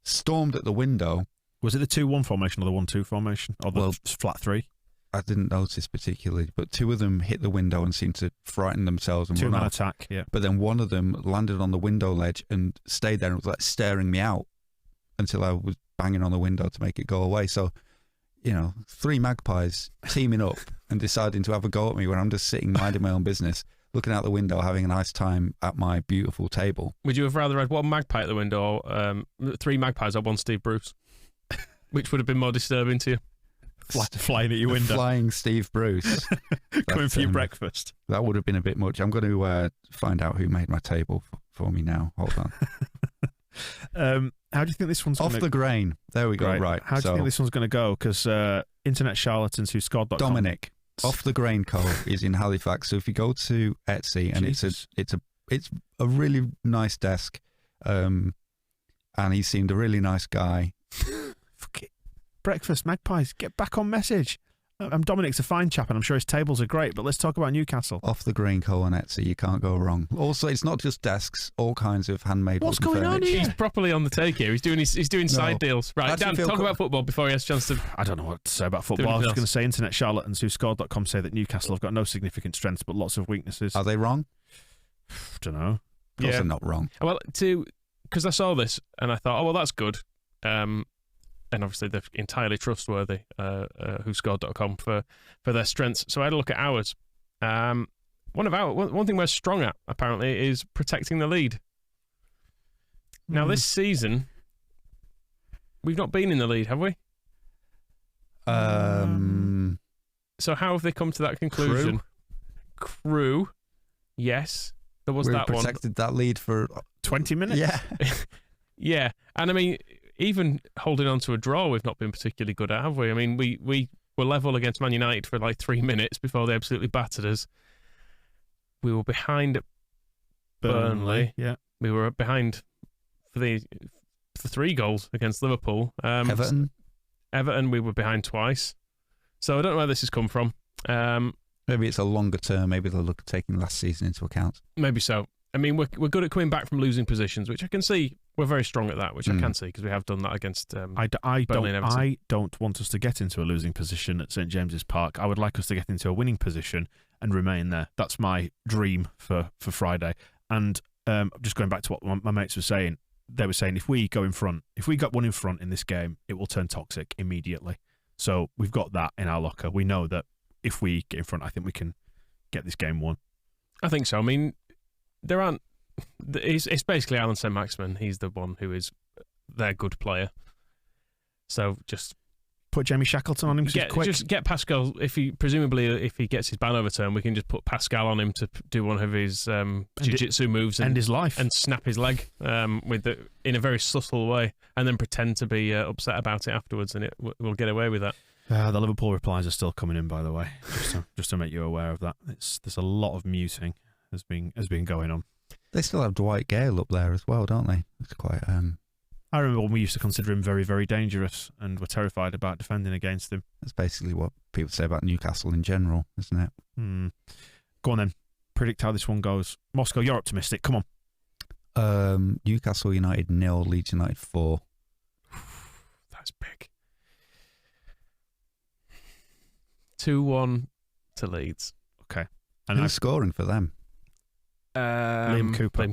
stormed at the window. Was it the 2-1 formation or the 1-2 formation or the flat 3? I didn't notice particularly, but 2 of them hit the window and seemed to frighten themselves and run off. 2-man attack, yeah. But then one of them landed on the window ledge and stayed there and was like staring me out until I was banging on the window to make it go away. So, 3 magpies teaming up and deciding to have a go at me when I'm just sitting minding my own business, looking out the window, having a nice time at my beautiful table. Would you have rather had 1 magpie at the window, or 3 magpies, or 1 Steve Bruce? Which would have been more disturbing to you? Flying at your window. Flying Steve Bruce. Coming for your breakfast. That would have been a bit much. I'm going to find out who made my table for me now. Hold on. How do you think this one's off the grain? There we go. Right. How do you think this one's going to go? Because internet charlatans who scored.com. Dominic, Off the Grain Co. is in Halifax. So if you go to Etsy, and it's a really nice desk, and he seemed a really nice guy. Breakfast magpies, get back on message. Dominic's a fine chap, and I'm sure his tables are great. But let's talk about Newcastle. Off the Grain Co. on Etsy, you can't go wrong. Also, it's not just desks; all kinds of handmade. What's going on here? He's properly on the take here. He's doing side deals. Right, Dan, talk about football before he has a chance to. I don't know what to say about football. I was going to say internet charlatans who scored.com say that Newcastle have got no significant strengths but lots of weaknesses. Are they wrong? I don't know. Of course they're not wrong. Well, because I saw this and I thought, oh well, that's good. And obviously they're entirely trustworthy, whoscored.com for their strengths. So I had a look at ours. One thing we're strong at, apparently, is protecting the lead. Now, this season, we've not been in the lead, have we? So how have they come to that conclusion? Crew. Yes. There was that one. We protected that lead for 20 minutes? Yeah. Yeah. And I mean, even holding on to a draw, we've not been particularly good at, have we? I mean, we were level against Man United for like 3 minutes before they absolutely battered us. We were behind at Burnley. Yeah. We were behind for 3 goals against Liverpool. Everton, we were behind twice. So I don't know where this has come from. Maybe it's a longer term. Maybe they'll look at taking last season into account. Maybe so. I mean, we're good at coming back from losing positions, which I can see. We're very strong at that, which I can see because we have done that against Burnley and Everton. I don't want us to get into a losing position at St James's Park. I would like us to get into a winning position and remain there. That's my dream for Friday. And just going back to what my mates were saying, they were saying if we go in front, if we got one in front in this game, it will turn toxic immediately. So we've got that in our locker. We know that if we get in front, I think we can get this game won. I think so. I mean, there aren't. It's basically Alan Saint-Maximin. He's the one who is their good player. So just put Jamie Shackleton on him. Just get Pascal. If he gets his ban overturned, we can just put Pascal on him to do one of his jiu-jitsu moves and his life and snap his leg in a very subtle way, and then pretend to be upset about it afterwards, and we'll get away with that. The Liverpool replies are still coming in, by the way, just to make you aware of that. There's a lot of muting has been going on. They still have Dwight Gale up there as well, don't they? It's quite. I remember when we used to consider him very, very dangerous and were terrified about defending against him. That's basically what people say about Newcastle in general, isn't it? Go on then. Predict how this one goes. Moscow, you're optimistic. Come on. Newcastle United 0, Leeds United 4. That's big. 2-1 to Leeds. Okay. And who's scoring for them? Liam Cooper.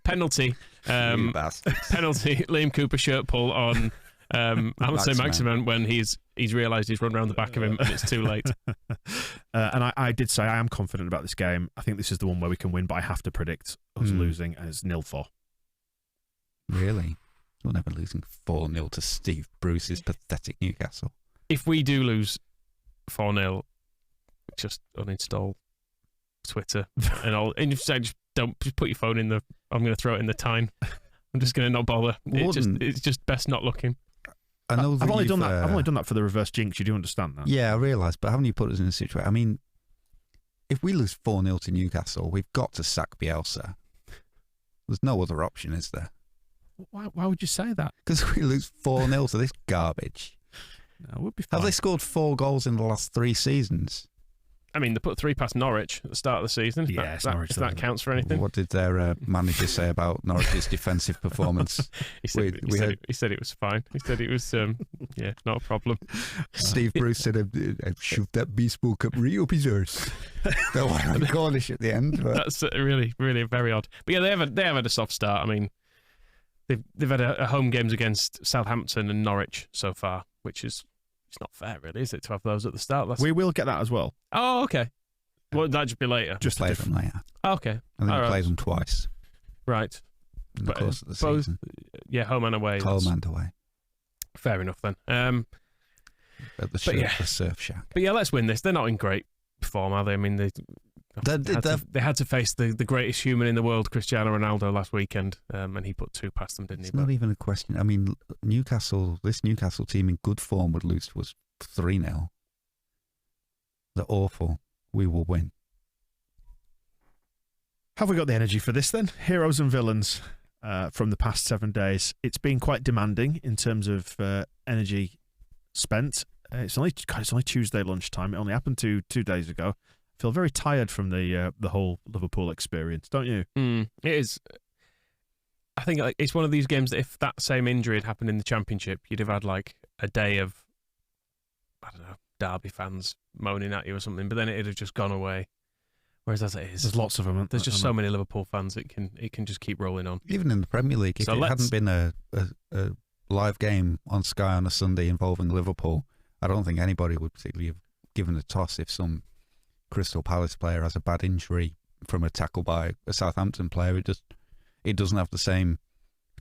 Penalty. Penalty. Liam Cooper shirt pull on Alan Saint-Maximin when he's realised he's run around the back of him and it's too late. And I did say I am confident about this game. I think this is the one where we can win, but I have to predict us losing as 0-4. Really? We're never losing 4-0 to Steve Bruce's pathetic Newcastle. If we do lose 4-0, just uninstall Twitter and all, and just put your phone in I'm going to throw it in the Tyne. I'm just going to not bother. It's just best not looking. I've only done that. I've only done that for the reverse jinx. You do understand that? Yeah, I realise. But haven't you put us in a situation? I mean, if we lose 4-0 to Newcastle, we've got to sack Bielsa. There's no other option, is there? Why would you say that? Because we lose 4-0 to this garbage. No, we'll be fine. Have they scored 4 goals in the last 3 seasons? I mean, they put 3 past Norwich at the start of the season. Yes, if that counts for anything. What did their manager say about Norwich's defensive performance? He said it was fine. He said it was, not a problem. Steve Bruce said, "Shoot that baseball cup real bizarres." They were Cornish at the end. But. That's really, really very odd. But yeah, they have had a soft start. I mean, they've had a home games against Southampton and Norwich so far, which is. It's not fair, really, is it, to have those at the start? We will get that as well. Oh, okay. Well, that just be later. Just play them later. Oh, okay. I think we played them twice. Right. In the course of the season. Yeah, home and away. Home and away. Fair enough then. At the Surf Shack. But yeah, let's win this. They're not in great form, are they? I mean, they had to face the greatest human in the world, Cristiano Ronaldo, last weekend, and he put 2 past them, didn't he? It's not even a question. I mean, this Newcastle team in good form would lose to us 3-0. They're awful. We will win. Have we got the energy for this then? Heroes and villains from the past 7 days. It's been quite demanding in terms of energy spent. It's only Tuesday lunchtime. It only happened 2 days ago. Feel very tired from the whole Liverpool experience, don't you? It is. I think it's one of these games that if that same injury had happened in the Championship, you'd have had like a day of, I don't know, Derby fans moaning at you or something, but then it'd have just gone away. Whereas as it is, there's lots of them. There's just so many Liverpool fans. It can just keep rolling on. Even in the Premier League, if it hadn't been a live game on Sky on a Sunday involving Liverpool, I don't think anybody would particularly have given a toss if some Crystal Palace player has a bad injury from a tackle by a Southampton player. It doesn't have the same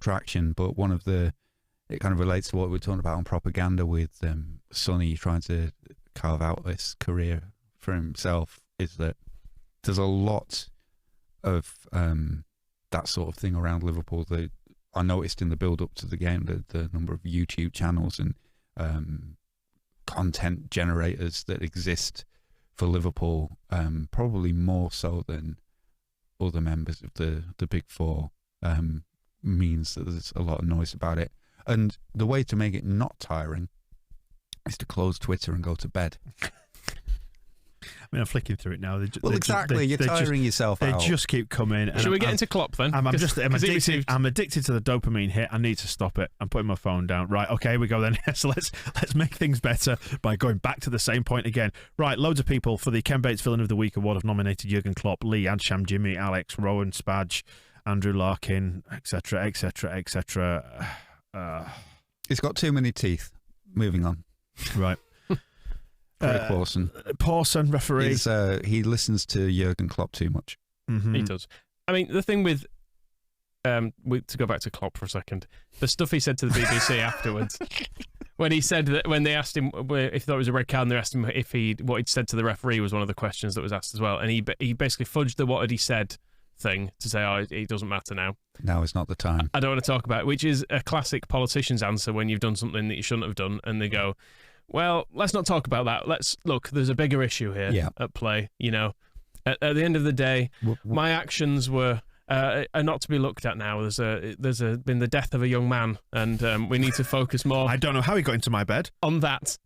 traction, but it kind of relates to what we were talking about on propaganda with Sonny trying to carve out this career for himself, is that there's a lot of that sort of thing around Liverpool that I noticed in the build-up to the game, the number of YouTube channels and content generators that exist for Liverpool, probably more so than other members of the Big Four means that there's a lot of noise about it. And the way to make it not tiring is to close Twitter and go to bed. I mean, I'm flicking through it now. You're tiring yourself out. They just keep coming. Should we get into Klopp then? I'm addicted to the dopamine hit. I need to stop it. I'm putting my phone down. Right, okay, here we go then. So let's make things better by going back to the same point again. Right, loads of people for the Ken Bates Villain of the Week award have nominated Jurgen Klopp, Lee, Adsham, Jimmy, Alex, Rowan, Spadge, Andrew Larkin, etc., etc., etc. It's got too many teeth. Moving on. Right. Pawson, referee. He listens to Jurgen Klopp too much. Mm-hmm. He does. I mean, the thing with to go back to Klopp for a second, the stuff he said to the BBC afterwards, when he said that when they asked him if he thought it was a red card, and they asked him if what he'd said to the referee was one of the questions that was asked as well, and he basically fudged the what had he said thing to say, oh, it doesn't matter now. Now is not the time. I don't want to talk about it, which is a classic politician's answer when you've done something that you shouldn't have done, and they go, well, let's not talk about that. Look, there's a bigger issue here at play. You know, at the end of the day, my actions are not to be looked at now. There's been the death of a young man, and we need to focus more. I don't know how he got into my bed on that.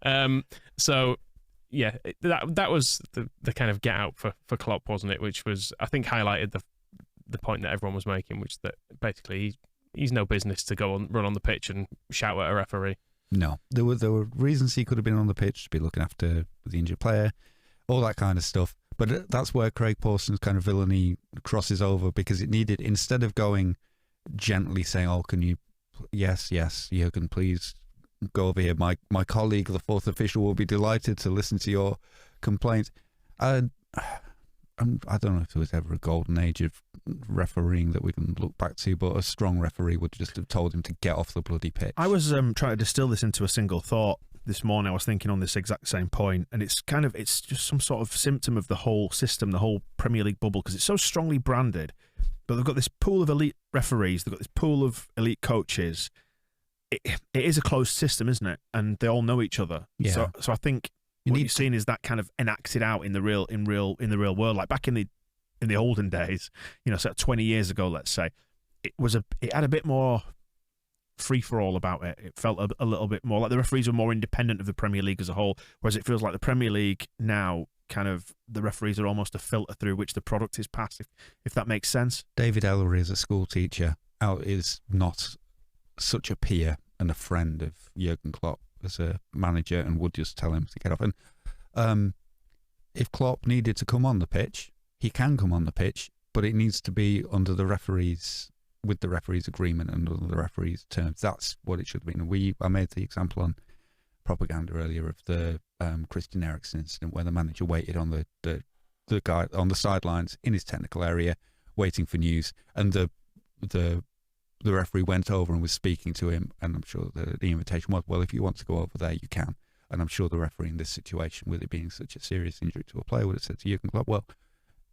So yeah, that was the kind of get out for Klopp, wasn't it? Which was, I think, highlighted the point that everyone was making, which that basically he's no business to go run on the pitch and shout at a referee. No, there were reasons he could have been on the pitch to be looking after the injured player, all that kind of stuff. But that's where Craig Pawson's kind of villainy crosses over, because it needed, instead of going gently saying, "Oh, can you, yes, Jurgen, please go over here. My colleague, the fourth official, will be delighted to listen to your complaint." I don't know if there was ever a golden age of refereeing that we can look back to, but a strong referee would just have told him to get off the bloody pitch. I was trying to distill this into a single thought this morning. I was thinking on this exact same point, and it's just some sort of symptom of the whole system, the whole Premier League bubble, because it's so strongly branded. But they've got this pool of elite referees, they've got this pool of elite coaches. It is a closed system, isn't it? And they all know each other. Yeah. So I think what you're seeing is that kind of enacted out in the real world, like back in the olden days, so 20 years ago, let's say, it had a bit more free for all about it. It felt a little bit more like the referees were more independent of the Premier League as a whole, whereas it feels like the Premier League now, kind of, the referees are almost a filter through which the product is passed, if that makes sense. David Ellery, as a school teacher, is not such a peer and a friend of Jurgen Klopp as a manager, and would just tell him to get off. And if Klopp needed to come on the pitch, he can come on the pitch, but it needs to be under the referees, with the referee's agreement and under the referee's terms. That's what it should have been. I made the example on propaganda earlier of the Christian Eriksen incident, where the manager waited on the guy on the sidelines in his technical area, waiting for news, and the referee went over and was speaking to him, and I'm sure the invitation was, well, if you want to go over there, you can. And I'm sure the referee in this situation, with it being such a serious injury to a player, would have said to Jurgen Klopp, well,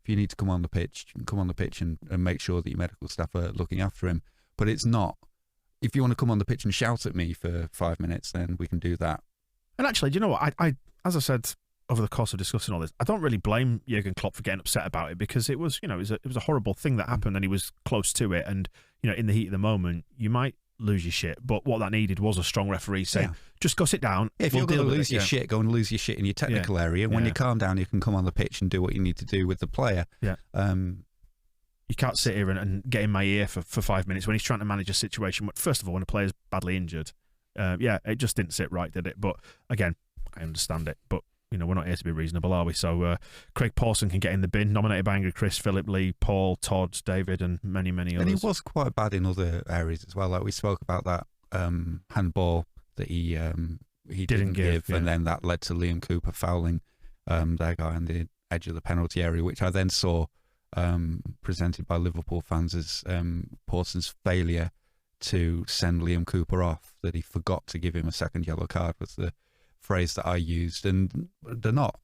if you need to come on the pitch, you can come on the pitch and make sure that your medical staff are looking after him. But it's not, if you want to come on the pitch and shout at me for 5 minutes, then we can do that. And actually, do you know what? I as I said over the course of discussing all this, I don't really blame Jurgen Klopp for getting upset about it, because it was, it was a horrible thing that happened, and he was close to it. And, in the heat of the moment, you might lose your shit. But what that needed was a strong referee saying, just go sit down. If you're going to lose your shit, go and lose your shit in your technical area. When you calm down, you can come on the pitch and do what you need to do with the player. Yeah. You can't sit here and get in my ear for 5 minutes when he's trying to manage a situation. First of all, when a player's badly injured, it just didn't sit right, did it? But again, I understand it. But we're not here to be reasonable, are we? So Craig Pawson can get in the bin, nominated by Angry Chris, Philip, Lee, Paul, Todd, David, and many, many others. And he was quite bad in other areas as well. Like we spoke about that handball that he didn't give, and then that led to Liam Cooper fouling their guy on the edge of the penalty area, which I then saw presented by Liverpool fans as Pawson's failure to send Liam Cooper off, that he forgot to give him a second yellow card, was the phrase that I used. And they're not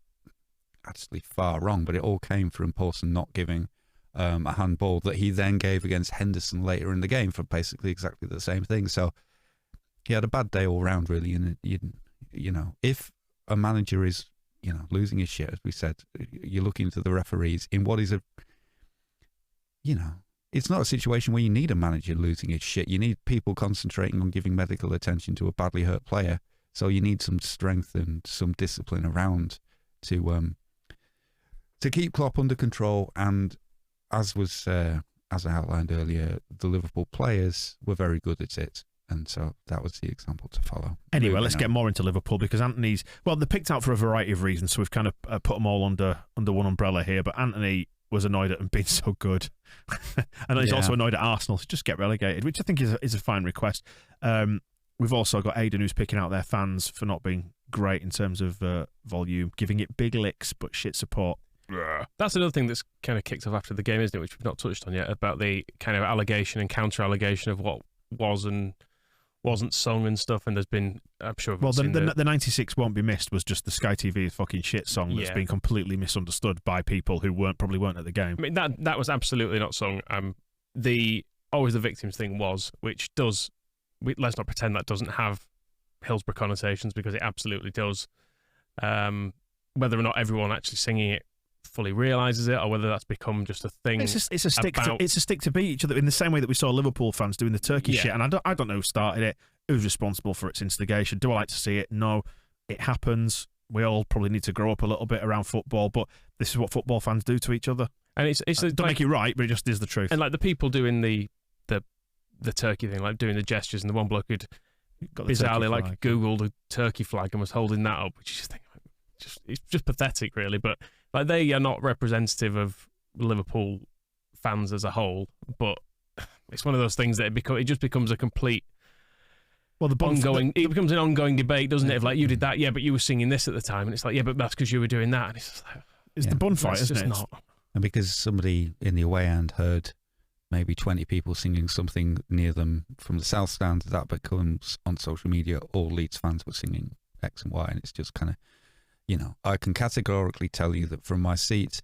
actually far wrong, but it all came from Pawson not giving a handball that he then gave against Henderson later in the game for basically exactly the same thing. So he had a bad day all round, really. And if a manager is losing his shit, as we said, you're looking to the referees in what is it's not a situation where you need a manager losing his shit. You need people concentrating on giving medical attention to a badly hurt player. So you need some strength and some discipline around to keep Klopp under control. And as I outlined earlier, the Liverpool players were very good at it. And so that was the example to follow. Anyway, let's get more into Liverpool, because Anthony's, well, they're picked out for a variety of reasons, so we've kind of put them all under one umbrella here. But Anthony was annoyed at them being so good. And he's also annoyed at Arsenal to just get relegated, which I think is a fine request. We've also got Aidan, who's picking out their fans for not being great in terms of volume, giving it big licks but shit support. That's another thing that's kind of kicked off after the game, isn't it, which we've not touched on yet, about the kind of allegation and counter-allegation of what was and wasn't sung and stuff, and there's been, I'm sure... Well, the 96 Won't Be Missed was just the Sky TV fucking shit song that's been completely misunderstood by people who probably weren't at the game. I mean, that was absolutely not sung. The Always the Victims thing was, which does... let's not pretend that doesn't have Hillsborough connotations, because it absolutely does. Whether or not everyone actually singing it fully realises it, or whether that's become just a thing. It's a stick to beat each other, in the same way that we saw Liverpool fans doing the Turkey shit. And I don't know who started it, who's responsible for its instigation. Do I like to see it? No, it happens. We all probably need to grow up a little bit around football, but this is what football fans do to each other. And it's don't make it right, but it just is the truth. And like the people doing the Turkey thing, like doing the gestures, and the one bloke who'd bizarrely like Googled a Turkey flag and was holding that up, which you just think, it's just pathetic, really. But like, they are not representative of Liverpool fans as a whole. But it's one of those things that it just becomes a complete it becomes an ongoing debate, doesn't it? Of like, you did that, yeah, but you were singing this at the time, and it's like, yeah, but that's because you were doing that, and it's just like, it's the bun fight, isn't it? Not. And because somebody in the away end heard maybe 20 people singing something near them from the south stand, that becomes on social media all Leeds fans were singing X and Y, and it's just kind of, I can categorically tell you that from my seat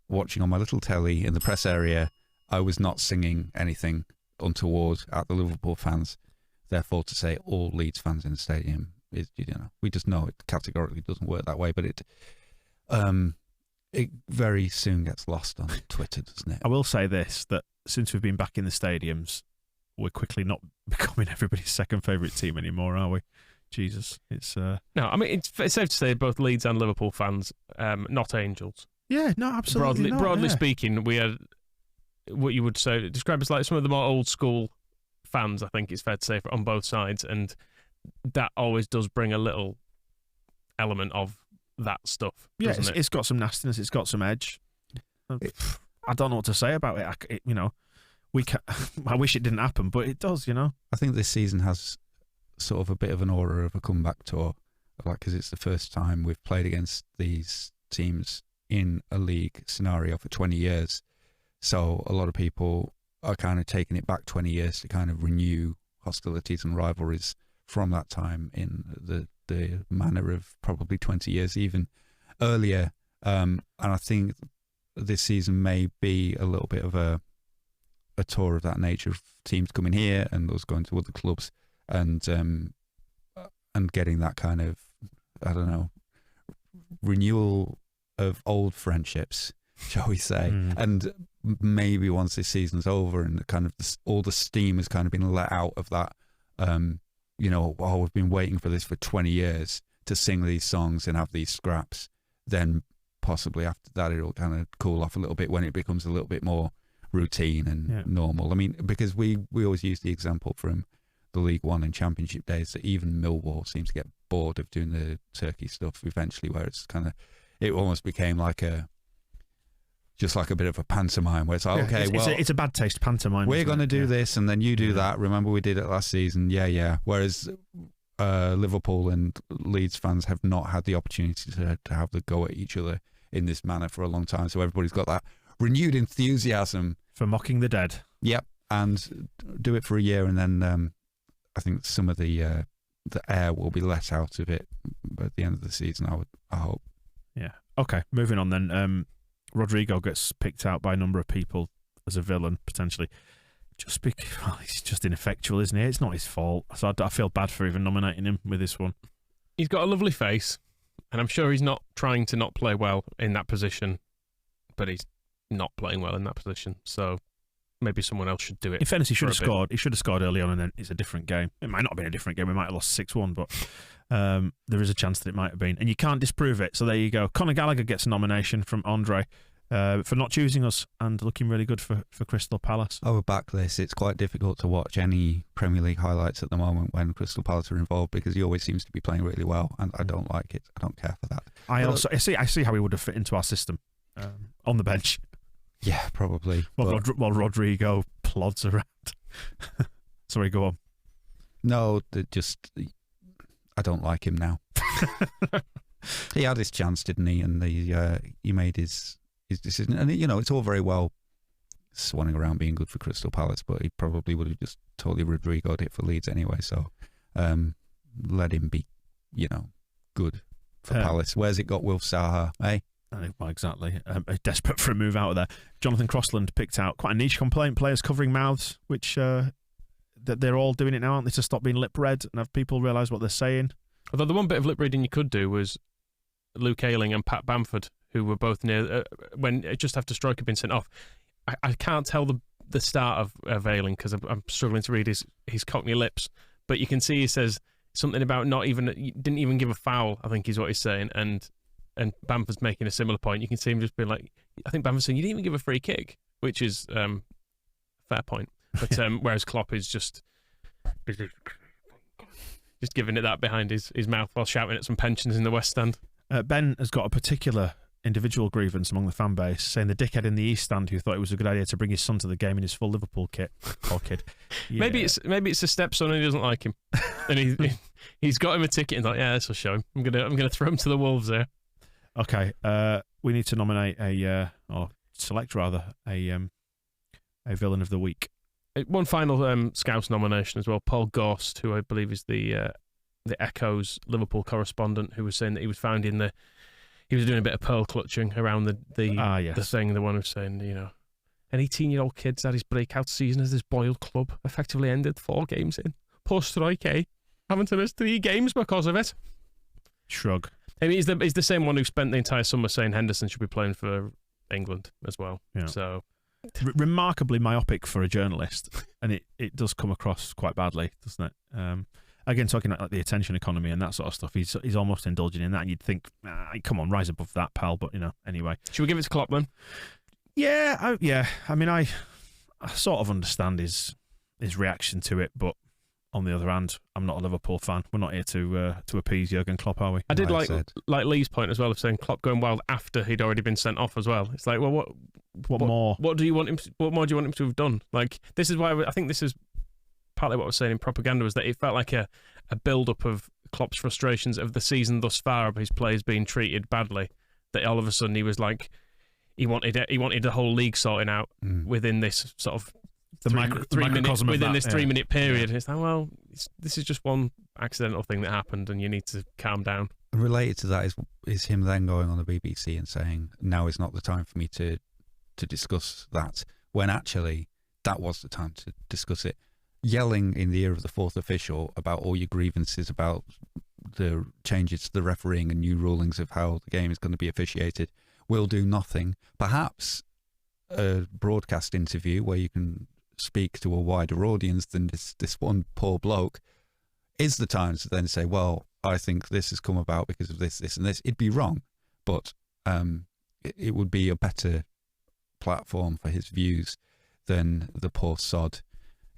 watching on my little telly in the press area, I was not singing anything untoward at the Liverpool fans. Therefore, to say all Leeds fans in the stadium is, we just know it categorically doesn't work that way, but it very soon gets lost on Twitter, doesn't it? I will say this, that since we've been back in the stadiums, we're quickly not becoming everybody's second favourite team anymore, are we? Jesus, it's... No, I mean, it's safe to say both Leeds and Liverpool fans, not angels. Yeah, no, absolutely Broadly speaking, we are what you would describe as like some of the more old school fans, I think it's fair to say, on both sides, and that always does bring a little element of that stuff, doesn't it? It's got some nastiness, it's got some edge. I don't know what to say about it. I wish it didn't happen, but it does, I think this season has sort of a bit of an aura of a comeback tour, because it's the first time we've played against these teams in a league scenario for 20 years. So a lot of people are kind of taking it back 20 years to kind of renew hostilities and rivalries from that time in the manner of probably 20 years even earlier. And I think this season may be a little bit of a tour of that nature, of teams coming here and those going to other clubs, and getting that kind of, I don't know, renewal of old friendships, shall we say. And maybe once this season's over and kind of all the steam has kind of been let out of that, we've been waiting for this for 20 years to sing these songs and have these scraps, then possibly after that it'll kind of cool off a little bit when it becomes a little bit more routine and normal. I mean, because we always use the example from the League One and Championship days that even Millwall seems to get bored of doing the Turkey stuff eventually, where it's kind of, it almost became like just like a bit of a pantomime where it's like, it's a bad taste pantomime. We're going to do this and then you do that. Remember we did it last season? Yeah. Whereas Liverpool and Leeds fans have not had the opportunity to have the go at each other in this manner for a long time. So everybody's got that renewed enthusiasm for mocking the dead. Yep, and do it for a year, and then I think some of the air will be let out of it at the end of the season. I hope. Yeah. Okay. Moving on then. Rodrigo gets picked out by a number of people as a villain potentially, just because he's just ineffectual, isn't he? It's not his fault, so I feel bad for even nominating him with this one. He's got a lovely face, and I'm sure he's not trying to not play well in that position, but he's not playing well in that position. So maybe someone else should do it. In fairness, he should have for a bit. scored. He should have scored early on, and then it's a different game. It might not have been a different game. We might have lost 6-1, but there is a chance that it might have been. And you can't disprove it. So there you go. Conor Gallagher gets a nomination from Andre for not choosing us and looking really good for Crystal Palace. I would back this. It's quite difficult to watch any Premier League highlights at the moment when Crystal Palace are involved because he always seems to be playing really well, and I don't like it. I don't care for that. I see how he would have fit into our system on the bench. Yeah, probably. While Rodrigo plods around. Sorry, go on. No, I don't like him now. He had his chance, didn't he? And he made his decision. And, it's all very well swanning around being good for Crystal Palace, but he probably would have just totally Rodrigo'd it for Leeds anyway. So let him be, good for Palace. Where's it got Wilf Zaha, eh? Well, exactly. Desperate for a move out of there. Jonathan Crossland picked out quite a niche complaint, players covering mouths, which that they're all doing it now, aren't they, to stop being lip-read and have people realise what they're saying. Although the one bit of lip-reading you could do was Luke Ayling and Pat Bamford, who were both near, when just after Stroke had been sent off. I can't tell the start of Ayling because I'm struggling to read his Cockney lips, but you can see he says something about didn't even give a foul, I think is what he's saying, and Bamford's making a similar point. You can see him just being like, I think Bamford's saying, you didn't even give a free kick, which is fair point. But whereas Klopp is just giving it that behind his mouth while shouting at some pensioners in the West Stand. Ben has got a particular individual grievance among the fan base, saying the dickhead in the East Stand who thought it was a good idea to bring his son to the game in his full Liverpool kit. Poor kid. Yeah. Maybe it's a stepson and he doesn't like him, and he's got him a ticket and like, yeah, this will show him. I'm gonna throw him to the wolves there. Okay, we need to nominate or select rather a villain of the week. One final Scouse nomination as well. Paul Gorst, who I believe is the Echo's Liverpool correspondent, who was saying that he was found he was doing a bit of pearl clutching around the thing. The one who's saying, an 18-year-old kid's had his breakout season as his Boyle club effectively ended 4 games in. Poor strike, eh? Having to miss 3 games because of it. Shrug. I mean, he's the same one who spent the entire summer saying Henderson should be playing for England as well. Yeah. So remarkably myopic for a journalist, and it does come across quite badly, doesn't it? Again, talking about like the attention economy and that sort of stuff, he's almost indulging in that, and you'd think, come on, rise above that, pal. But anyway. Should we give it to Klopp then? Yeah, I mean, I sort of understand his reaction to it, but on the other hand, I'm not a Liverpool fan. We're not here to appease Jurgen Klopp, are we? I did like Lee's point as well of saying Klopp going wild after he'd already been sent off as well. It's like, well, what more? What do you want him? What more do you want him to have done? Like, this is why I think this is partly what I was saying in propaganda, was that it felt like a build-up of Klopp's frustrations of the season thus far of his players being treated badly. That all of a sudden he was like, he wanted the whole league sorting out within this sort of within this 3-minute period. Yeah. It's like, well, this is just one accidental thing that happened, and you need to calm down. And related to that is him then going on the BBC and saying, now is not the time for me to discuss that, when actually that was the time to discuss it. Yelling in the ear of the 4th official about all your grievances about the changes to the refereeing and new rulings of how the game is going to be officiated will do nothing. Perhaps a broadcast interview where you can speak to a wider audience than this one poor bloke is the time to then say, well, I think this has come about because of this, this and this. It'd be wrong, but it would be a better platform for his views than the poor sod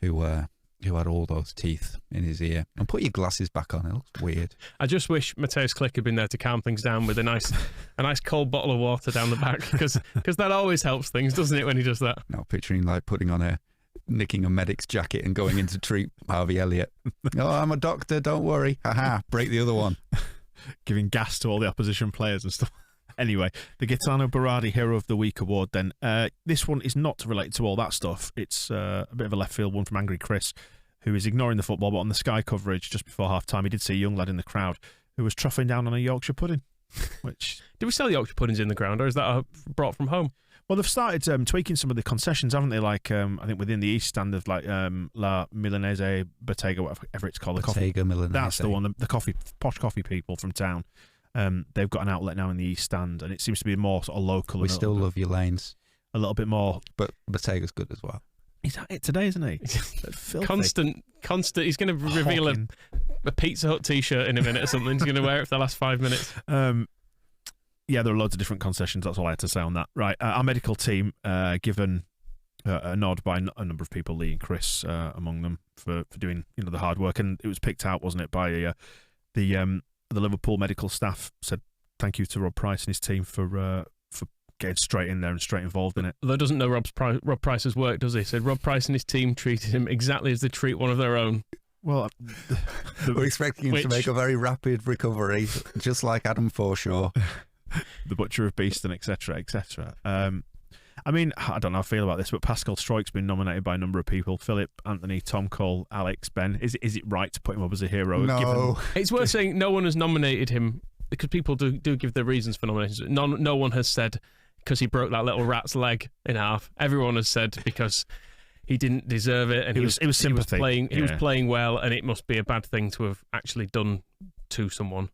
who had all those teeth in his ear. And put your glasses back on, it looks weird. I just wish Mateusz Klich had been there to calm things down with a nice cold bottle of water down the back, because that always helps things, doesn't it, when he does that? Now picturing like nicking a medic's jacket and going in to treat Harvey Elliott. Oh, I'm a doctor, don't worry. Haha, break the other one. Giving gas to all the opposition players and stuff. Anyway, the Gaetano Berardi Hero of the Week award then. This one is not related to all that stuff. It's a bit of a left field one from Angry Chris, who is ignoring the football, but on the Sky coverage just before half-time, he did see a young lad in the crowd who was troughing down on a Yorkshire pudding. Which do we sell Yorkshire puddings in the ground, or is that brought from home? Well, they've started tweaking some of the concessions, haven't they? Like, I think within the East Stand of like La Milanese Bottega, whatever it's called. Bottega Milanese. That's the one, the posh coffee people from town. They've got an outlet now in the East Stand, and it seems to be more sort of local. We still love your lanes. A little bit more. But Bottega's good as well. He's at it today, isn't he? Filthy. Constant. He's going to reveal a Pizza Hut T-shirt in a minute or something. He's going to wear it for the last 5 minutes. Yeah, there are loads of different concessions. That's all I had to say on that. Right, our medical team given a nod by a number of people, Lee and Chris among them, for doing the hard work, and it was picked out, wasn't it, by the Liverpool medical staff. Said thank you to Rob Price and his team for getting straight in there and straight involved in it. Although doesn't know Rob Price's work, does he? Said Rob Price and his team treated him exactly as they treat one of their own. Well, we're expecting him to make a very rapid recovery, just like Adam Forshaw. The Butcher of Beeston, etc., etc. I mean, I don't know how I feel about this, but Pascal Stroik's been nominated by a number of people. Philip, Anthony, Tom Cole, Alex, Ben. Is it right to put him up as a hero? No. It's worth saying no one has nominated him, because people do give their reasons for nominations. No one has said because he broke that little rat's leg in half. Everyone has said because he didn't deserve it, and it was sympathy. He was playing well, and it must be a bad thing to have actually done to someone.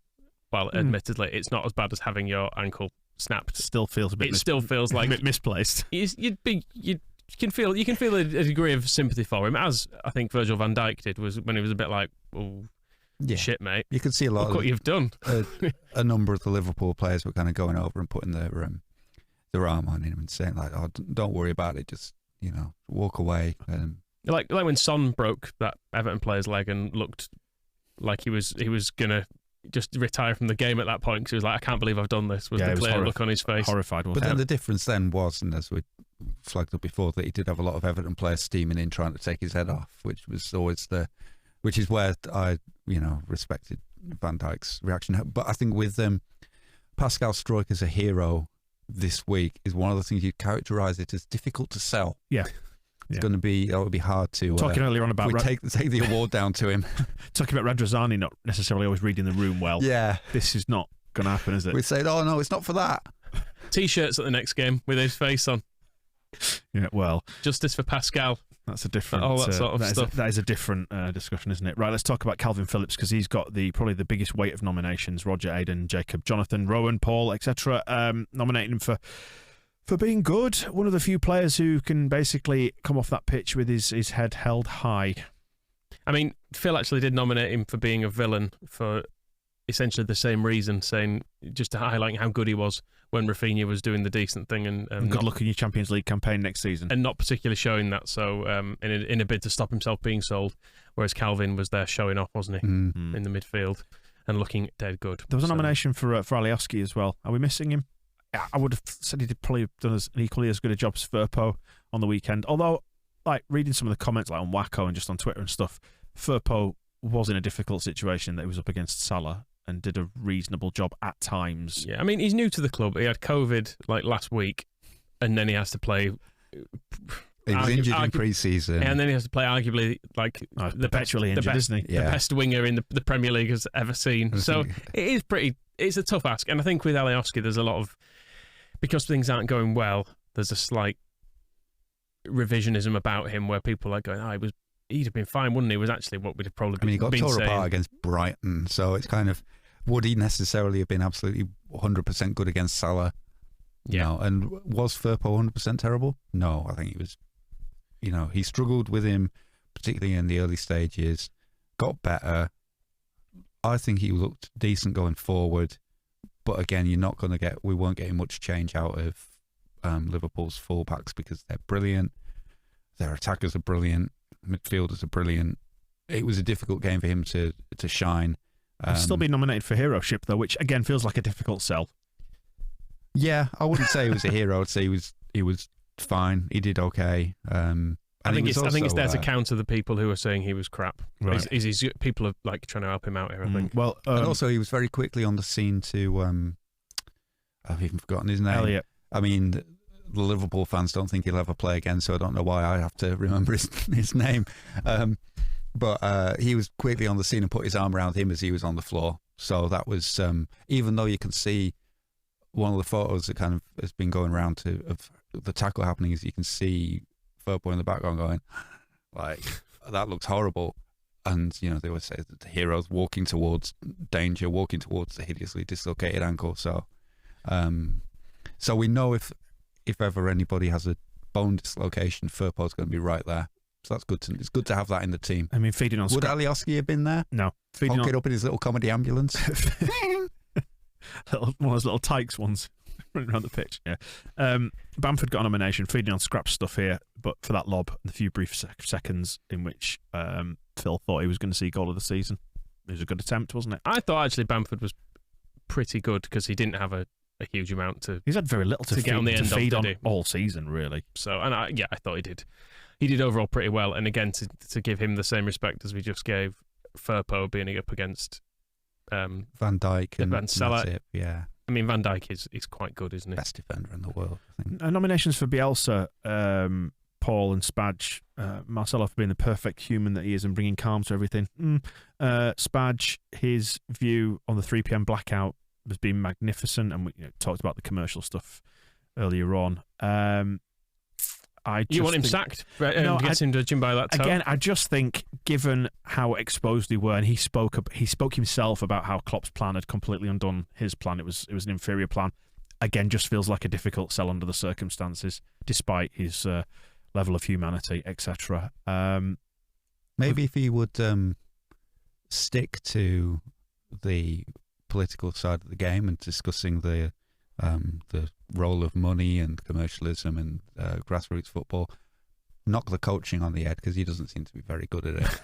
Well, admittedly, it's not as bad as having your ankle snapped. Still feels a bit. Still feels like a bit misplaced. You can feel a degree of sympathy for him, as I think Virgil van Dijk did, was when he was a bit like, "Oh, shit, mate." You could see a lot of what you've done. A number of the Liverpool players were kind of going over and putting their arm on him and saying like, "Oh, don't worry about it. Just walk away." Like when Son broke that Everton player's leg and looked like he was gonna just retire from the game at that point, because he was like, I can't believe I've done this, was the clear look on his face. Horrified. But then the difference then was, and as we flagged up before, that he did have a lot of Everton players steaming in trying to take his head off, which was always which is where I respected Van Dijk's reaction. But I think with Pascal Stroik as a hero this week is one of the things you characterise it as difficult to sell. Yeah. It's going to be, it would be hard to... Talking earlier on about... take the award down to him. Talking about Radrazani not necessarily always reading the room well. Yeah. This is not going to happen, is it? We said, oh no, it's not for that. T-shirts at the next game with his face on. Yeah, well... Justice for Pascal. That's a different... all that sort of stuff. That is a different discussion, isn't it? Right, let's talk about Calvin Phillips, because he's got probably the biggest weight of nominations. Roger, Aiden, Jacob, Jonathan, Rowan, Paul, etc. Nominating him for being good. One of the few players who can basically come off that pitch with his head held high. I mean, Phil actually did nominate him for being a villain for essentially the same reason, saying just to highlight how good he was when Rafinha was doing the decent thing and good luck in your Champions League campaign next season, and not particularly showing that. So in a bid to stop himself being sold, whereas Calvin was there showing off, wasn't he, in the midfield and looking dead good. There was a nomination for Alioski as well. Are we missing him? I would have said he'd probably done an equally as good a job as Firpo on the weekend. Although, like, reading some of the comments like on Wacko and just on Twitter and stuff, Firpo was in a difficult situation that he was up against Salah and did a reasonable job at times. Yeah, I mean, he's new to the club. He had COVID like last week, and then he has to play... He was injured in pre-season. And then he has to play arguably like perpetually injured, isn't he? The best winger in the Premier League has ever seen. So it's a tough ask. And I think with Alioski, there's a lot of... Because things aren't going well, there's a slight revisionism about him where people are going, he'd have been fine, wouldn't he? Was actually what we'd have probably been saying. I mean, he got tore apart against Brighton, so it's kind of, would he necessarily have been absolutely 100% good against Salah? Yeah. No. And was Firpo 100% terrible? No, I think he was, he struggled with him, particularly in the early stages, got better. I think he looked decent going forward. But again, we weren't getting much change out of Liverpool's fullbacks because they're brilliant. Their attackers are brilliant. Midfielders are brilliant. It was a difficult game for him to shine. He's still been nominated for heroship, though, which again feels like a difficult sell. Yeah, I wouldn't say he was a hero. I'd say he was fine. He did okay. I think it's there to counter the people who are saying he was crap. Right. People are like trying to help him out here, I think. Well, and also he was very quickly on the scene to I've even forgotten his name. Elliot. I mean, the Liverpool fans don't think he'll ever play again, so I don't know why I have to remember his name. But he was quickly on the scene and put his arm around him as he was on the floor. So that was even though you can see one of the photos that kind of has been going around of the tackle happening, is you can see Firpo in the background going, like, that looks horrible. And, they always say that the hero's walking towards danger, walking towards the hideously dislocated ankle. So we know if ever anybody has a bone dislocation, Firpo's going to be right there. So that's good. It's good to have that in the team. I mean, feeding on... Would Alioski have been there? No. Feeding Honking up in his little comedy ambulance? One of those little tykes ones running around the pitch. Yeah. Bamford got a nomination, feeding on scratch stuff here, but for that lob, the few brief seconds in which Phil thought he was going to see goal of the season. It was a good attempt, wasn't it? I thought actually Bamford was pretty good because he didn't have a huge amount to... He's had very little to get on the end of, feed on did he? all season, really. So, and I thought he did. He did overall pretty well. And again, to give him the same respect as we just gave Firpo being up against Van Dijk and Matip, yeah. I mean, Van Dijk is quite good, isn't he? Best defender in the world, I think. Nominations for Bielsa, Paul and Spadge. Marcelo for being the perfect human that he is and bringing calm to everything. Spadge, his view on the 3 p.m. blackout has been magnificent, and we talked about the commercial stuff earlier on. You want him sacked? Gets him judging by that tone? Again, I just think, given how exposed we were, and he spoke himself about how Klopp's plan had completely undone his plan. It was an inferior plan. Again, just feels like a difficult sell under the circumstances, despite his level of humanity, etc. Maybe if he would stick to the political side of the game and discussing the role of money and commercialism and grassroots football, knock the coaching on the head because he doesn't seem to be very good at it.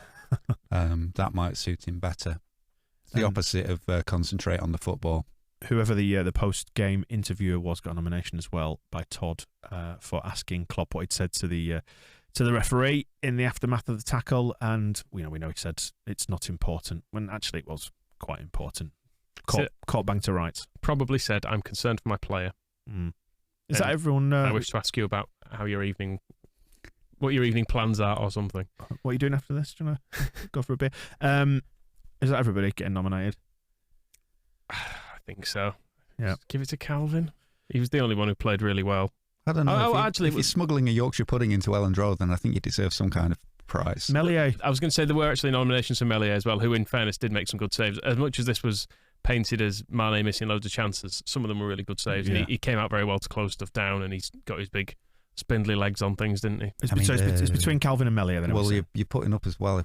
That might suit him better. It's the opposite of concentrate on the football. Whoever the post-game interviewer was got a nomination as well by Todd for asking Klopp what he'd said to the referee in the aftermath of the tackle, and we know he said it's not important when actually it was quite important. Caught bang to rights. Probably said, I'm concerned for my player. Is that everyone? I wish to ask you about what your evening plans are or something. What are you doing after this? Do you want to go for a beer? Is that everybody getting nominated? I think so. Yeah. Just give it to Calvin. He was the only one who played really well. I don't know. If you're smuggling a Yorkshire pudding into Elland Road, then I think you deserve some kind of prize. Meslier. I was going to say there were actually nominations for Meslier as well, who in fairness did make some good saves. As much as this was painted as Mane missing loads of chances, some of them were really good saves. Yeah. He came out very well to close stuff down, and he's got his big spindly legs on things, didn't he? It's between Calvin and Meslier. Then well, you're putting up as well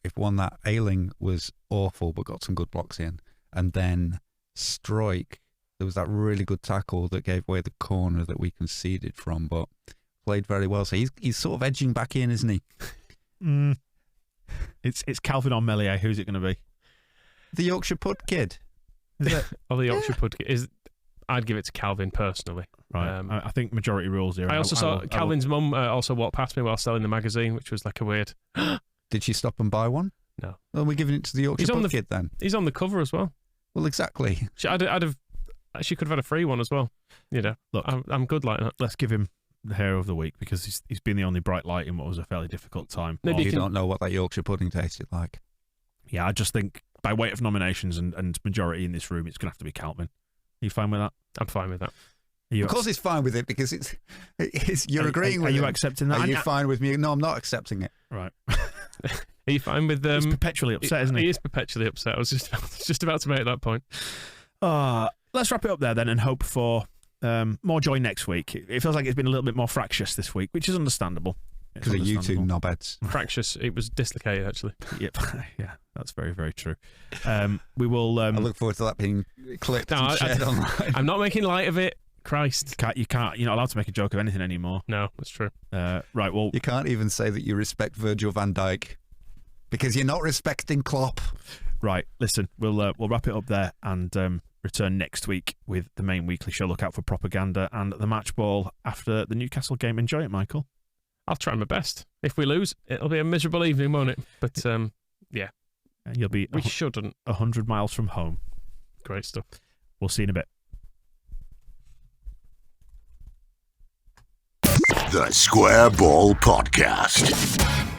if one that Ayling was awful but got some good blocks in, and then Struijk, there was that really good tackle that gave away the corner that we conceded from, but played very well. So he's sort of edging back in, isn't he? It's Calvin or Meslier. Who's it going to be? The Yorkshire Pud kid. Is it? Or the Yorkshire Pud kid. I'd give it to Calvin personally. Right. I think majority rules here. I also saw Calvin's mum also walked past me while selling the magazine, which was like a weird... Did she stop and buy one? No. Well, we're giving it to the Yorkshire Pud kid then. He's on the cover as well. Well, exactly. She could have had a free one as well. Look, I'm good like that. Let's give him the hero of the week because he's been the only bright light in what was a fairly difficult time. Maybe you don't know what that Yorkshire pudding tasted like. Yeah, I just think by weight of nominations and majority in this room, it's going to have to be Calvin. Are you fine with that? I'm fine with that. Of course he's fine with it because you're agreeing with it. Are you him. accepting that? Are you fine with me? No, I'm not accepting it. Right. Are you fine with... He's perpetually upset, isn't he? He is perpetually upset. I was just about to make that point. Let's wrap it up there then and hope for more joy next week. It feels like it's been a little bit more fractious this week, which is understandable. Because of you two knobheads. Fractious. It was dislocated, actually. Yep. Yeah, that's very, very true. We will... I look forward to that being clipped and shared online. I'm not making light of it. Christ. You're not allowed to make a joke of anything anymore. No, that's true. Right, well... You can't even say that you respect Virgil van Dijk because you're not respecting Klopp. Right, listen, we'll wrap it up there and return next week with the main weekly show. Look out for propaganda and the match ball after the Newcastle game. Enjoy it, Michael. I'll try my best. If we lose, it'll be a miserable evening, won't it? But, yeah. And you'll be... We shouldn't. 100 miles from home. Great stuff. We'll see you in a bit. The Square Ball Podcast.